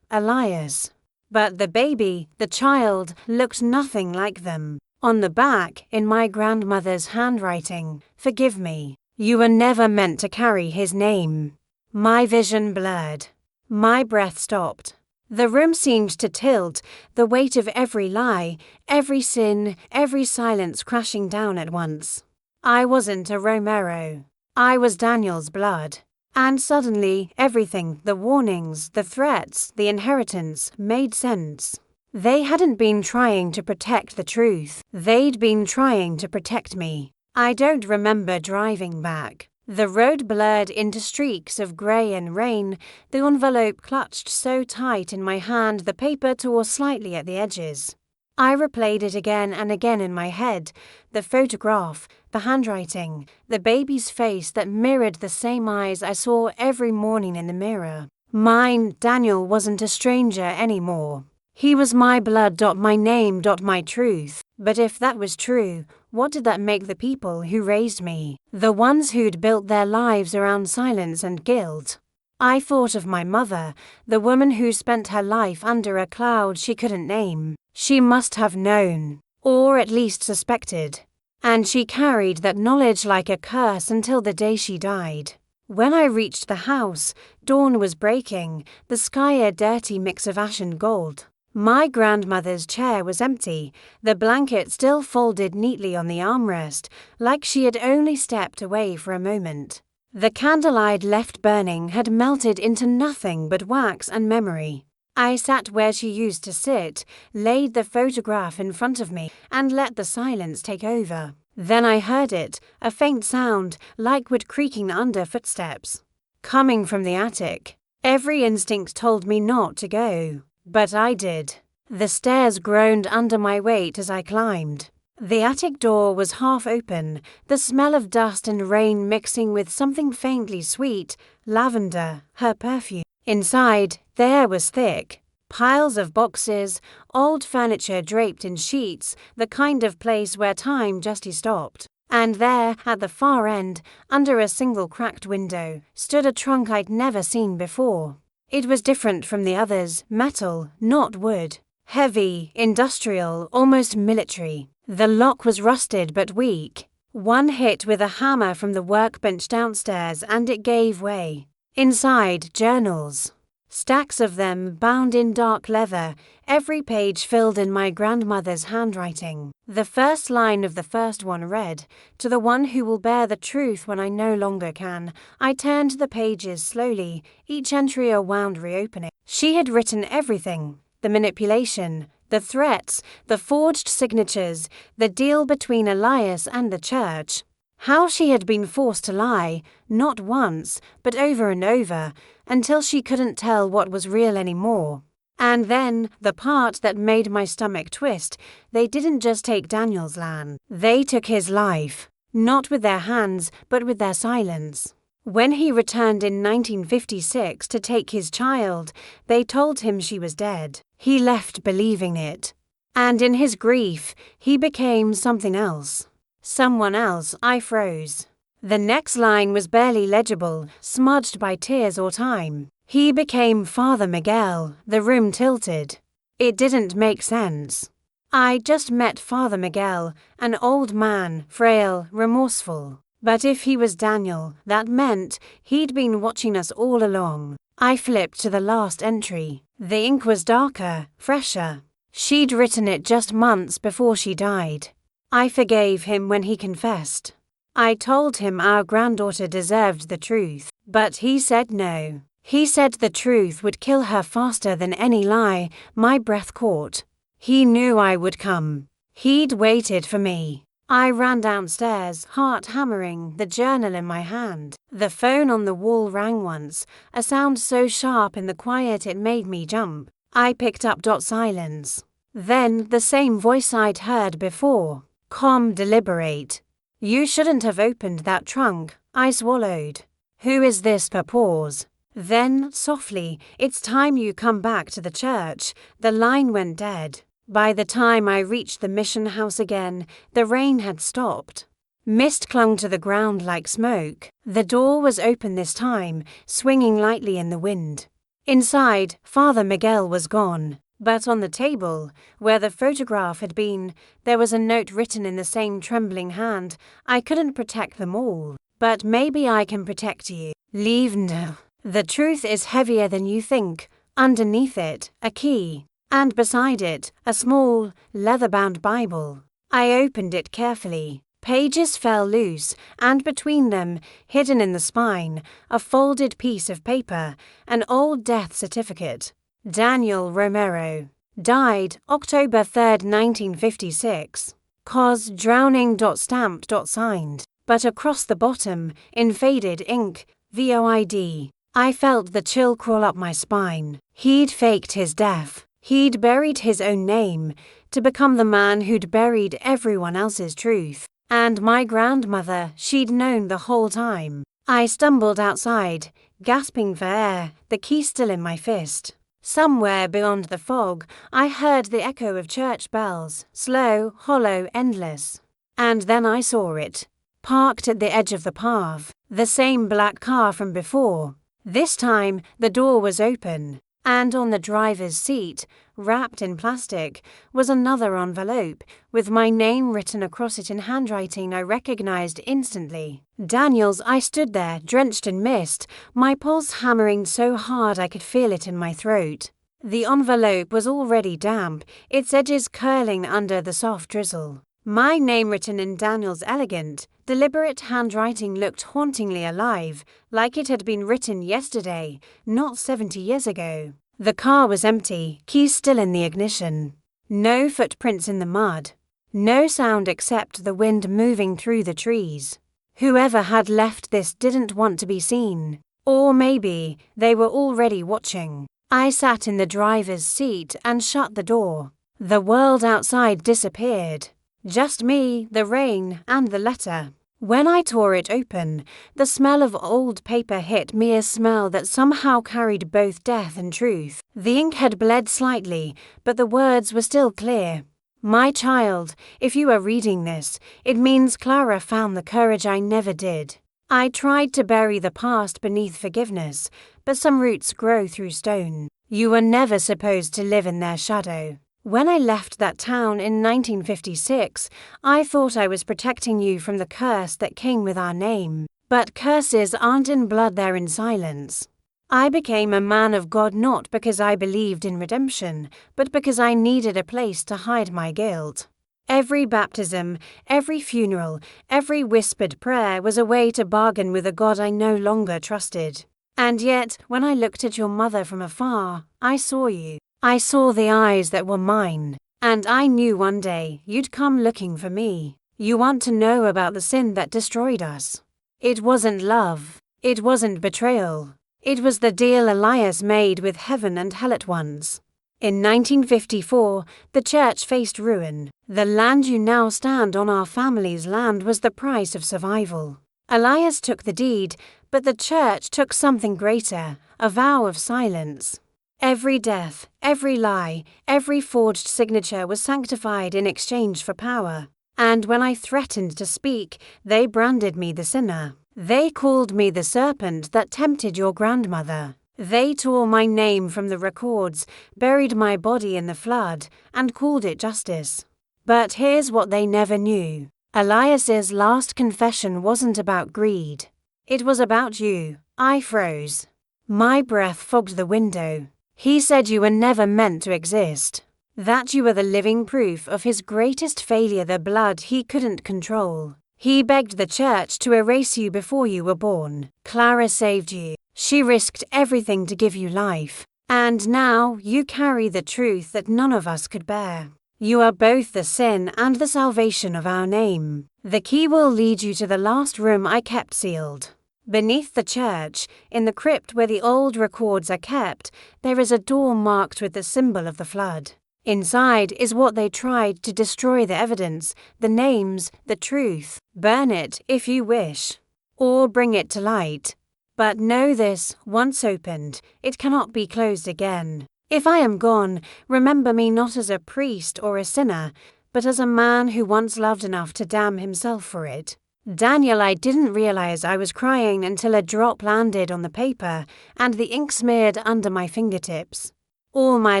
Elias. But the baby, the child, looked nothing like them. On the back, in my grandmother's handwriting, "Forgive me. You were never meant to carry his name." My vision blurred. My breath stopped. The room seemed to tilt, the weight of every lie, every sin, every silence crashing down at once. I wasn't a Romero. I was Daniel's blood. And suddenly, everything, the warnings, the threats, the inheritance, made sense. They hadn't been trying to protect the truth. They'd been trying to protect me. I don't remember driving back. The road blurred into streaks of grey and rain, the envelope clutched so tight in my hand the paper tore slightly at the edges. I replayed it again and again in my head, the photograph, the handwriting, the baby's face that mirrored the same eyes I saw every morning in the mirror. Mine, Daniel, wasn't a stranger anymore. He was my blood, my name, my truth. But if that was true, what did that make the people who raised me, the ones who'd built their lives around silence and guilt? I thought of my mother, the woman who spent her life under a cloud she couldn't name. She must have known, or at least suspected. And she carried that knowledge like a curse until the day she died. When I reached the house, dawn was breaking, the sky a dirty mix of ash and gold. My grandmother's chair was empty, the blanket still folded neatly on the armrest, like she had only stepped away for a moment. The candle I'd left burning had melted into nothing but wax and memory. I sat where she used to sit, laid the photograph in front of me, and let the silence take over. Then I heard it, a faint sound, like wood creaking under footsteps. Coming from the attic. Every instinct told me not to go. But I did. The stairs groaned under my weight as I climbed. The attic door was half open, the smell of dust and rain mixing with something faintly sweet, lavender, her perfume. Inside, the air was thick. Piles of boxes, old furniture draped in sheets, the kind of place where time just stopped. And there, at the far end, under a single cracked window, stood a trunk I'd never seen before. It was different from the others, metal, not wood. Heavy, industrial, almost military. The lock was rusted but weak. One hit with a hammer from the workbench downstairs and it gave way. Inside, journals. Stacks of them bound in dark leather, every page filled in my grandmother's handwriting. The first line of the first one read, "To the one who will bear the truth when I no longer can." I turned the pages slowly, each entry a wound reopening. She had written everything, the manipulation, the threats, the forged signatures, the deal between Elias and the church. How she had been forced to lie, not once, but over and over, until she couldn't tell what was real anymore. And then, the part that made my stomach twist, they didn't just take Daniel's land. They took his life, not with their hands, but with their silence. When he returned in 1956 to take his child, they told him she was dead. He left believing it. And in his grief, he became something else. Someone else. I froze. The next line was barely legible, smudged by tears or time. He became Father Miguel. The room tilted. It didn't make sense. I just met Father Miguel, an old man, frail, remorseful. But if he was Daniel, that meant he'd been watching us all along. I flipped to the last entry. The ink was darker, fresher. She'd written it just months before she died. I forgave him when he confessed. I told him our granddaughter deserved the truth, but he said no. He said the truth would kill her faster than any lie. My breath caught. He knew I would come. He'd waited for me. I ran downstairs, heart hammering, the journal in my hand. The phone on the wall rang once, a sound so sharp in the quiet it made me jump. I picked up. Silence. Then the same voice I'd heard before. Calm, deliberate. "You shouldn't have opened that trunk. I swallowed. Who is this per pause? Then, softly, it's time you come back to the church. The line went dead. By the time I reached the mission house again, the rain had stopped. Mist clung to the ground like smoke. The door was open this time, swinging lightly in the wind. Inside, Father Miguel was gone. But on the table, where the photograph had been, there was a note written in the same trembling hand. I couldn't protect them all, but maybe I can protect you. Leave now. The truth is heavier than you think. Underneath it, a key. And beside it, a small, leather-bound Bible. I opened it carefully. Pages fell loose, and between them, hidden in the spine, a folded piece of paper, an old death certificate. Daniel Romero. Died October 3rd, 1956. Cause drowning. Stamped. Signed. But across the bottom, in faded ink, VOID. I felt the chill crawl up my spine. He'd faked his death. He'd buried his own name to become the man who'd buried everyone else's truth. And my grandmother, she'd known the whole time. I stumbled outside, gasping for air, the key still in my fist. Somewhere beyond the fog, I heard the echo of church bells, slow, hollow, endless. And then I saw it. Parked at the edge of the path, the same black car from before. This time, the door was open, and on the driver's seat, wrapped in plastic, was another envelope, with my name written across it in handwriting I recognized instantly. Daniel's. I stood there, drenched in mist, my pulse hammering so hard I could feel it in my throat. The envelope was already damp, its edges curling under the soft drizzle. My name written in Daniel's elegant, deliberate handwriting looked hauntingly alive, like it had been written yesterday, not 70 years ago. The car was empty, keys still in the ignition. No footprints in the mud. No sound except the wind moving through the trees. Whoever had left this didn't want to be seen. Or maybe they were already watching. I sat in the driver's seat and shut the door. The world outside disappeared. Just me, the rain, and the letter. When I tore it open, the smell of old paper hit me, a smell that somehow carried both death and truth. The ink had bled slightly, but the words were still clear. My child, if you are reading this, it means Clara found the courage I never did. I tried to bury the past beneath forgiveness, but some roots grow through stone. You were never supposed to live in their shadow. When I left that town in 1956, I thought I was protecting you from the curse that came with our name. But curses aren't in blood, they're in silence. I became a man of God not because I believed in redemption, but because I needed a place to hide my guilt. Every baptism, every funeral, every whispered prayer was a way to bargain with a God I no longer trusted. And yet, when I looked at your mother from afar, I saw you. I saw the eyes that were mine, and I knew one day you'd come looking for me. You want to know about the sin that destroyed us. It wasn't love. It wasn't betrayal. It was the deal Elias made with heaven and hell at once. In 1954, the church faced ruin. The land you now stand on, our family's land, was the price of survival. Elias took the deed, but the church took something greater, a vow of silence. Every death, every lie, every forged signature was sanctified in exchange for power. And when I threatened to speak, they branded me the sinner. They called me the serpent that tempted your grandmother. They tore my name from the records, buried my body in the flood, and called it justice. But here's what they never knew. Elias's last confession wasn't about greed. It was about you. I froze. My breath fogged the window. He said you were never meant to exist. That you were the living proof of his greatest failure, the blood he couldn't control. He begged the church to erase you before you were born. Clara saved you. She risked everything to give you life. And now you carry the truth that none of us could bear. You are both the sin and the salvation of our name. The key will lead you to the last room I kept sealed. Beneath the church, in the crypt where the old records are kept, there is a door marked with the symbol of the flood. Inside is what they tried to destroy: the evidence, the names, the truth. Burn it if you wish. or bring it to light. But know this, once opened, it cannot be closed again. If I am gone, remember me not as a priest or a sinner, but as a man who once loved enough to damn himself for it. Daniel, I didn't realize I was crying until a drop landed on the paper and the ink smeared under my fingertips. All my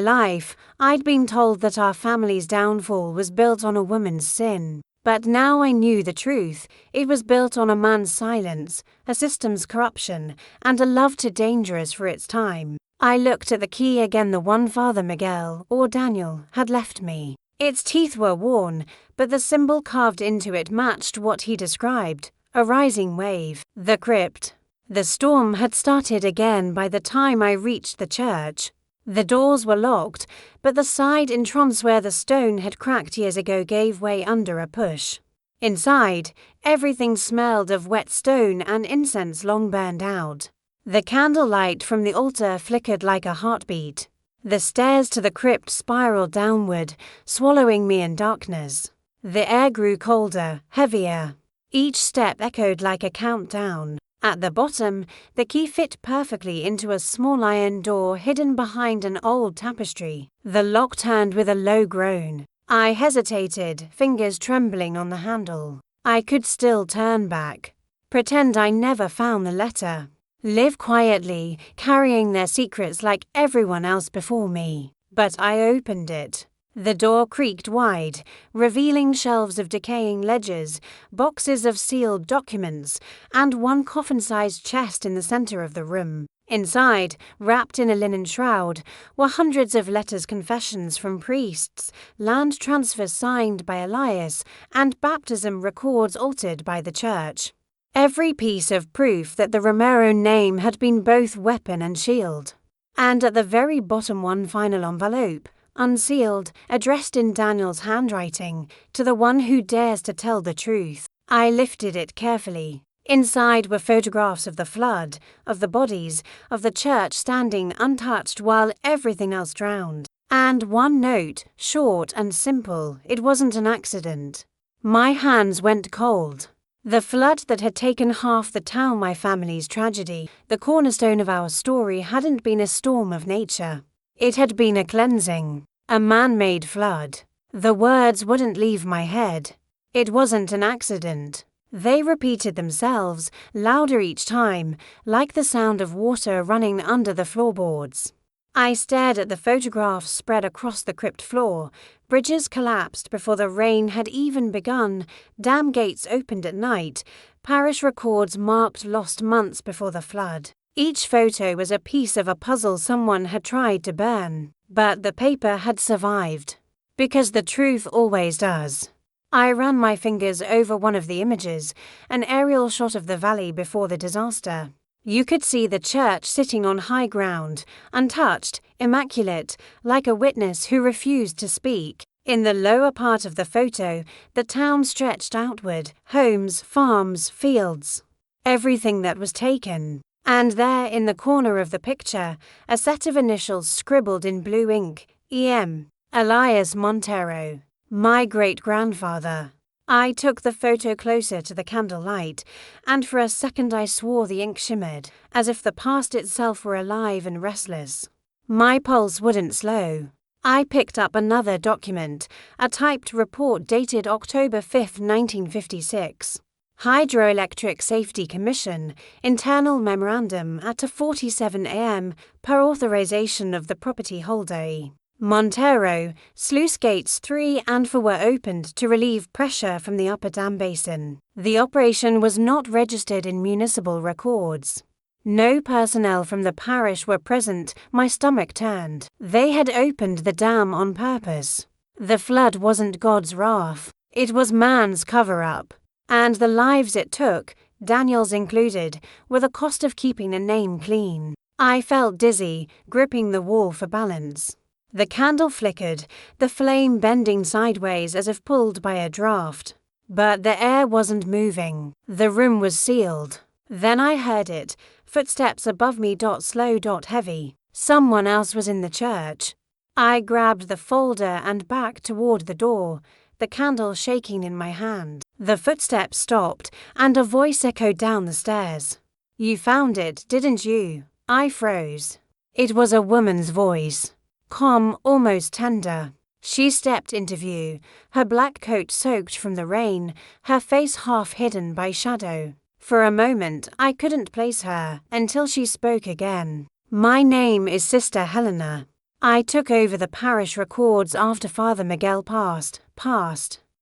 life, I'd been told that our family's downfall was built on a woman's sin. But now I knew the truth. It was built on a man's silence, a system's corruption, and a love too dangerous for its time. I looked at the key again, the one Father Miguel, or Daniel, had left me. Its teeth were worn, but the symbol carved into it matched what he described, a rising wave. The crypt. The storm had started again by the time I reached the church. The doors were locked, but the side entrance where the stone had cracked years ago gave way under a push. Inside, everything smelled of wet stone and incense long burned out. The candlelight from the altar flickered like a heartbeat. The stairs to the crypt spiraled downward, swallowing me in darkness. The air grew colder, heavier. Each step echoed like a countdown. At the bottom, the key fit perfectly into a small iron door hidden behind an old tapestry. The lock turned with a low groan. I hesitated, fingers trembling on the handle. I could still turn back. Pretend I never found the letter. Live quietly, carrying their secrets like everyone else before me. But I opened it. The door creaked wide, revealing shelves of decaying ledgers, boxes of sealed documents, and one coffin-sized chest in the center of the room. Inside, wrapped in a linen shroud, were hundreds of letters, confessions from priests, land transfers signed by Elias, and baptism records altered by the church. Every piece of proof that the Romero name had been both weapon and shield. And at the very bottom, one final envelope, unsealed, addressed in Daniel's handwriting, to the one who dares to tell the truth. I lifted it carefully. Inside were photographs of the flood, of the bodies, of the church standing untouched while everything else drowned. And one note, short and simple, it wasn't an accident. My hands went cold. The flood that had taken half the town, my family's tragedy, the cornerstone of our story, hadn't been a storm of nature. It had been a cleansing, a man-made flood. The words wouldn't leave my head. It wasn't an accident. They repeated themselves, louder each time, like the sound of water running under the floorboards. I stared at the photographs spread across the crypt floor. Bridges collapsed before the rain had even begun, dam gates opened at night, parish records marked lost months before the flood. Each photo was a piece of a puzzle someone had tried to burn, but the paper had survived. Because the truth always does. I ran my fingers over one of the images, an aerial shot of the valley before the disaster. You could see the church sitting on high ground, untouched, immaculate, like a witness who refused to speak. In the lower part of the photo, the town stretched outward, homes, farms, fields. Everything that was taken. And there, in the corner of the picture, a set of initials scribbled in blue ink, E.M. Elias Montero, my great-grandfather. I took the photo closer to the candlelight, and for a second I swore the ink shimmered, as if the past itself were alive and restless. My pulse wouldn't slow. I picked up another document, a typed report dated October 5, 1956. Hydroelectric Safety Commission, internal memorandum at 2:47 a.m. per authorization of the property holder. Montero, sluice gates 3 and 4 were opened to relieve pressure from the upper dam basin. The operation was not registered in municipal records. No personnel from the parish were present. My stomach turned. They had opened the dam on purpose. The flood wasn't God's wrath. It was man's cover-up. And the lives it took, Daniel's included, were the cost of keeping a name clean. I felt dizzy, gripping the wall for balance. The candle flickered, the flame bending sideways as if pulled by a draft. But the air wasn't moving. The room was sealed. Then I heard it, footsteps above me, slow, heavy. Someone else was in the church. I grabbed the folder and backed toward the door. the candle shaking in my hand. The footsteps stopped, and a voice echoed down the stairs. "You found it, didn't you?" I froze. It was a woman's voice. Calm, almost tender. She stepped into view, her black coat soaked from the rain, her face half hidden by shadow. For a moment, I couldn't place her until she spoke again. "My name is Sister Helena. I took over the parish records after Father Miguel passed.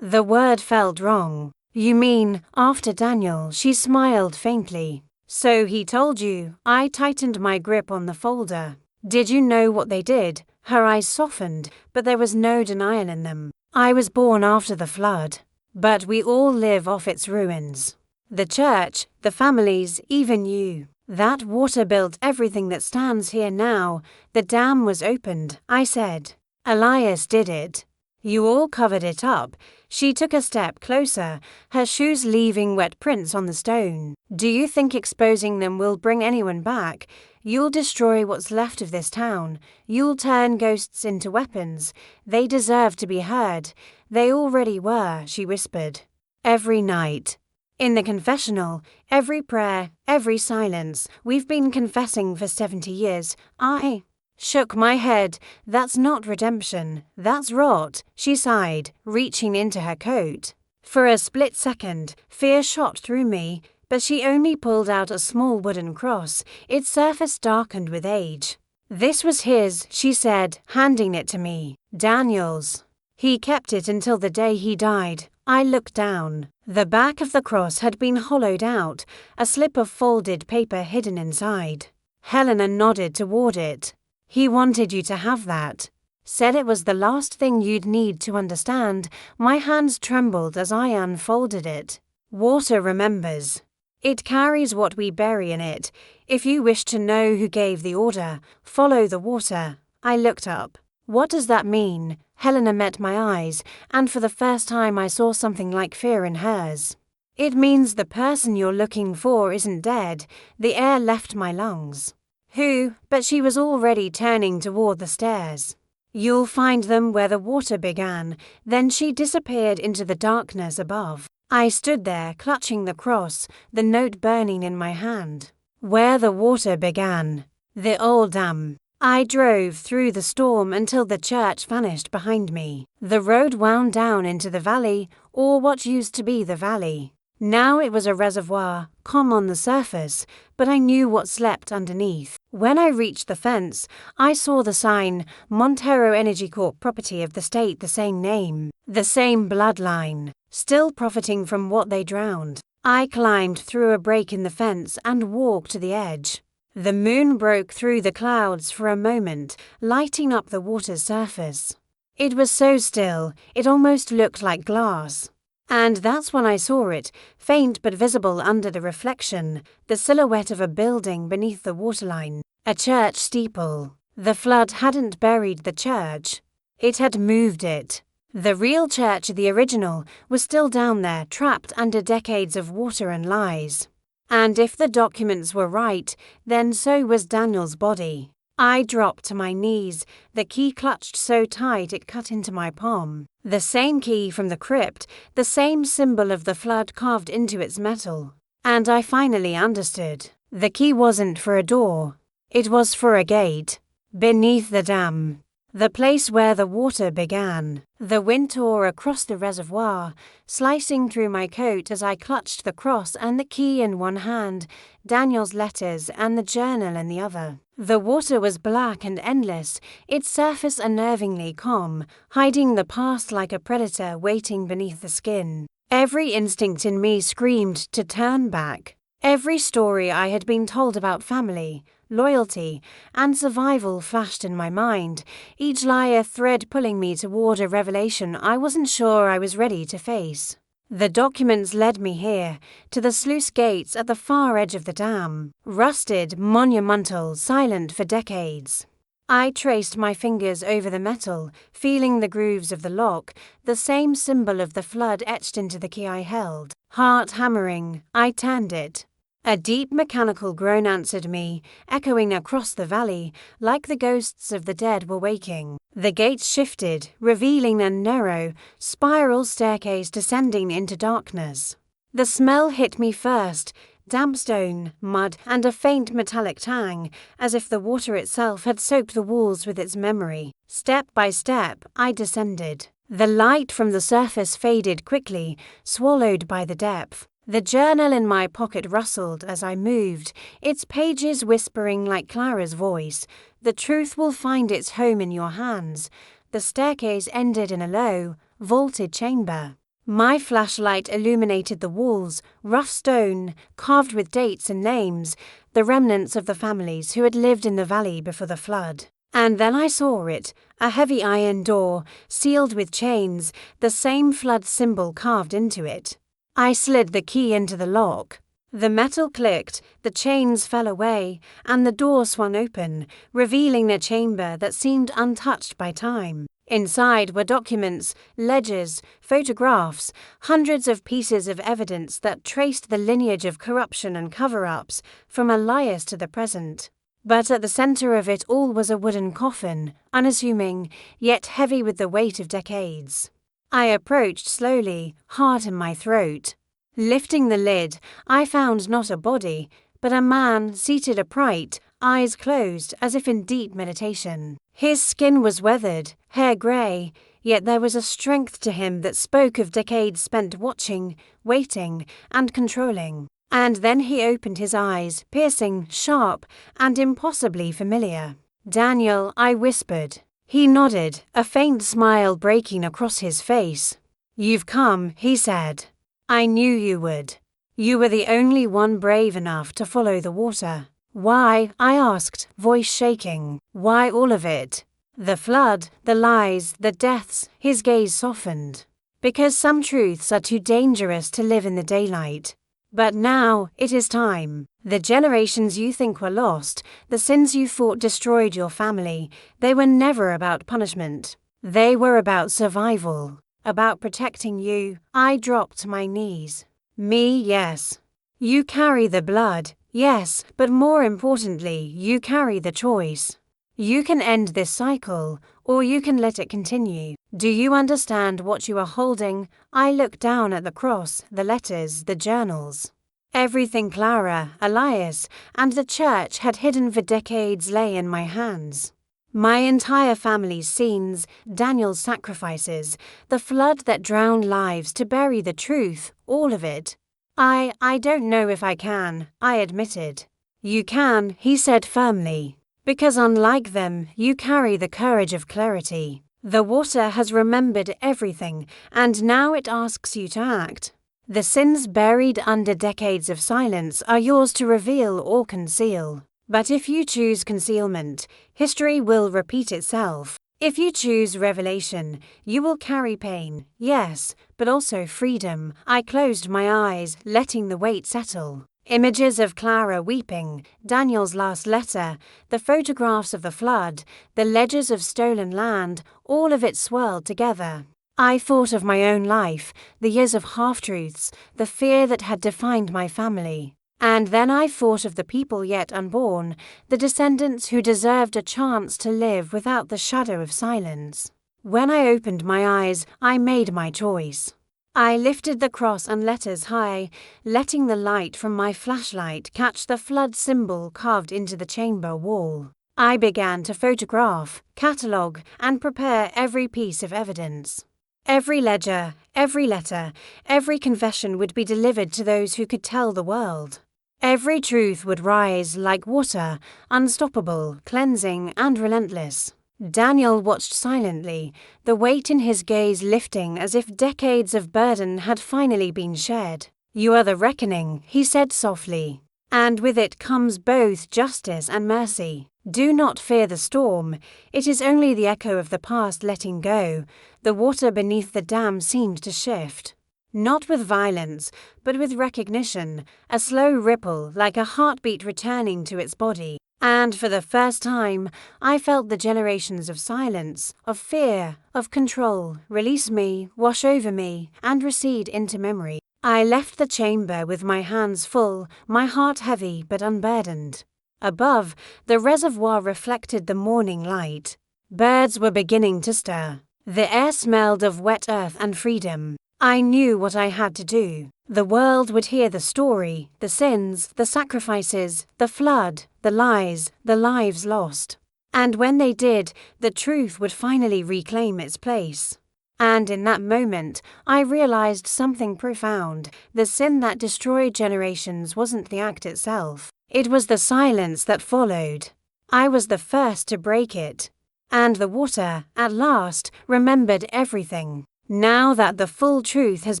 The word felt wrong. "You mean, after Daniel?" She smiled faintly. "So he told you." I tightened my grip on the folder. "Did you know what they did?" Her eyes softened, but there was no denial in them. "I was born after the flood, but we all live off its ruins. The church, the families, even you. That water built everything that stands here now. The dam was opened," I said. "Elias did it. You all covered it up." She took a step closer, her shoes leaving wet prints on the stone. "Do you think exposing them will bring anyone back? You'll destroy what's left of this town. You'll turn ghosts into weapons. They deserve to be heard. They already were," she whispered. "Every night. In the confessional, every prayer, every silence. We've been confessing for 70 years. I shook my head. "That's not redemption. That's rot," she sighed, reaching into her coat. For a split second, fear shot through me, but she only pulled out a small wooden cross, its surface darkened with age. "This was his," she said, handing it to me. "Daniel's. He kept it until the day he died." I looked down. The back of the cross had been hollowed out, a slip of folded paper hidden inside. Helena nodded toward it. "He wanted you to have that. Said it was the last thing you'd need to understand." My hands trembled as I unfolded it. "Water remembers. It carries what we bury in it. If you wish to know who gave the order, follow the water." I looked up. "What does that mean?" Helena met my eyes, and for the first time I saw something like fear in hers. "It means the person you're looking for isn't dead. The air left my lungs." "Who?" But she was already turning toward the stairs. "You'll find them where the water began." Then she disappeared into the darkness above. I stood there, clutching the cross, the note burning in my hand. "Where the water began. The old dam." I drove through the storm until the church vanished behind me. The road wound down into the valley, or what used to be the valley. Now it was a reservoir, calm on the surface, but I knew what slept underneath. When I reached the fence, I saw the sign, "Montero Energy Corp. Property of the state," the same name, the same bloodline, still profiting from what they drowned. I climbed through a break in the fence and walked to the edge. The moon broke through the clouds for a moment, lighting up the water's surface. It was so still, it almost looked like glass. And that's when I saw it, faint but visible under the reflection, the silhouette of a building beneath the waterline, a church steeple. The flood hadn't buried the church. It had moved it. The real church, the original, was still down there, trapped under decades of water and lies. And if the documents were right, then so was Daniel's body. I dropped to my knees, the key clutched so tight it cut into my palm. The same key from the crypt, the same symbol of the flood carved into its metal. And I finally understood. The key wasn't for a door. It was for a gate. Beneath the dam. The place where the water began. The wind tore across the reservoir, slicing through my coat as I clutched the cross and the key in one hand, Daniel's letters and the journal in the other. The water was black and endless, its surface unnervingly calm, hiding the past like a predator waiting beneath the skin. Every instinct in me screamed to turn back. Every story I had been told about family, loyalty, and survival flashed in my mind, each lie a thread pulling me toward a revelation I wasn't sure I was ready to face. The documents led me here, to the sluice gates at the far edge of the dam, rusted, monumental, silent for decades. I traced my fingers over the metal, feeling the grooves of the lock, the same symbol of the flood etched into the key I held. Heart hammering, I turned it. A deep mechanical groan answered me, echoing across the valley, like the ghosts of the dead were waking. The gates shifted, revealing a narrow, spiral staircase descending into darkness. The smell hit me first, damp stone, mud, and a faint metallic tang, as if the water itself had soaked the walls with its memory. Step by step, I descended. The light from the surface faded quickly, swallowed by the depth. The journal in my pocket rustled as I moved, its pages whispering like Clara's voice. The truth will find its home in your hands. The staircase ended in a low, vaulted chamber. My flashlight illuminated the walls, rough stone, carved with dates and names, the remnants of the families who had lived in the valley before the flood. And then I saw it, a heavy iron door, sealed with chains, the same flood symbol carved into it. I slid the key into the lock. The metal clicked, the chains fell away, and the door swung open, revealing a chamber that seemed untouched by time. Inside were documents, ledgers, photographs, hundreds of pieces of evidence that traced the lineage of corruption and cover-ups from Elias to the present. But at the center of it all was a wooden coffin, unassuming, yet heavy with the weight of decades. I approached slowly, heart in my throat. Lifting the lid, I found not a body, but a man seated upright, eyes closed as if in deep meditation. His skin was weathered, hair grey, yet there was a strength to him that spoke of decades spent watching, waiting, and controlling. And then he opened his eyes, piercing, sharp, and impossibly familiar. "Daniel," I whispered. He nodded, a faint smile breaking across his face. "You've come," he said. "I knew you would. You were the only one brave enough to follow the water." "Why?" I asked, voice shaking. "Why all of it? The flood, the lies, the deaths." His gaze softened. "Because some truths are too dangerous to live in the daylight. But now, it is time. The generations you think were lost, the sins you thought destroyed your family, they were never about punishment. They were about survival, about protecting you." I dropped to my knees. "Me, yes. You carry the blood, yes, but more importantly, you carry the choice. You can end this cycle, or you can let it continue. Do you understand what you are holding?" I looked down at the cross, the letters, the journals. Everything Clara, Elias, and the church had hidden for decades lay in my hands. My entire family's scenes, Daniel's sacrifices, the flood that drowned lives to bury the truth, all of it. I don't know if I can," I admitted. "You can," he said firmly. "Because unlike them, you carry the courage of clarity. The water has remembered everything, and now it asks you to act. The sins buried under decades of silence are yours to reveal or conceal. But if you choose concealment, history will repeat itself. If you choose revelation, you will carry pain, yes, but also freedom." I closed my eyes, letting the weight settle. Images of Clara weeping, Daniel's last letter, the photographs of the flood, the ledgers of stolen land, all of it swirled together. I thought of my own life, the years of half-truths, the fear that had defined my family. And then I thought of the people yet unborn, the descendants who deserved a chance to live without the shadow of silence. When I opened my eyes, I made my choice. I lifted the cross and letters high, letting the light from my flashlight catch the flood symbol carved into the chamber wall. I began to photograph, catalogue, and prepare every piece of evidence. Every ledger, every letter, every confession would be delivered to those who could tell the world. Every truth would rise like water, unstoppable, cleansing, and relentless. Daniel watched silently, the weight in his gaze lifting as if decades of burden had finally been shed. "You are the reckoning," he said softly. "And with it comes both justice and mercy. Do not fear the storm. It is only the echo of the past letting go." The water beneath the dam seemed to shift. Not with violence, but with recognition, a slow ripple like a heartbeat returning to its body. And for the first time, I felt the generations of silence, of fear, of control, release me, wash over me, and recede into memory. I left the chamber with my hands full, my heart heavy but unburdened. Above, the reservoir reflected the morning light. Birds were beginning to stir. The air smelled of wet earth and freedom. I knew what I had to do. The world would hear the story, the sins, the sacrifices, the flood, the lies, the lives lost. And when they did, the truth would finally reclaim its place. And in that moment, I realized something profound. The sin that destroyed generations wasn't the act itself. It was the silence that followed. I was the first to break it. And the water, at last, remembered everything. Now that the full truth has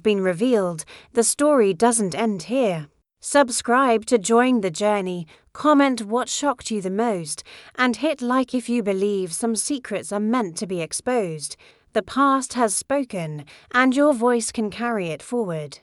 been revealed, the story doesn't end here. Subscribe to join the journey, comment what shocked you the most, and hit like if you believe some secrets are meant to be exposed. The past has spoken, and your voice can carry it forward.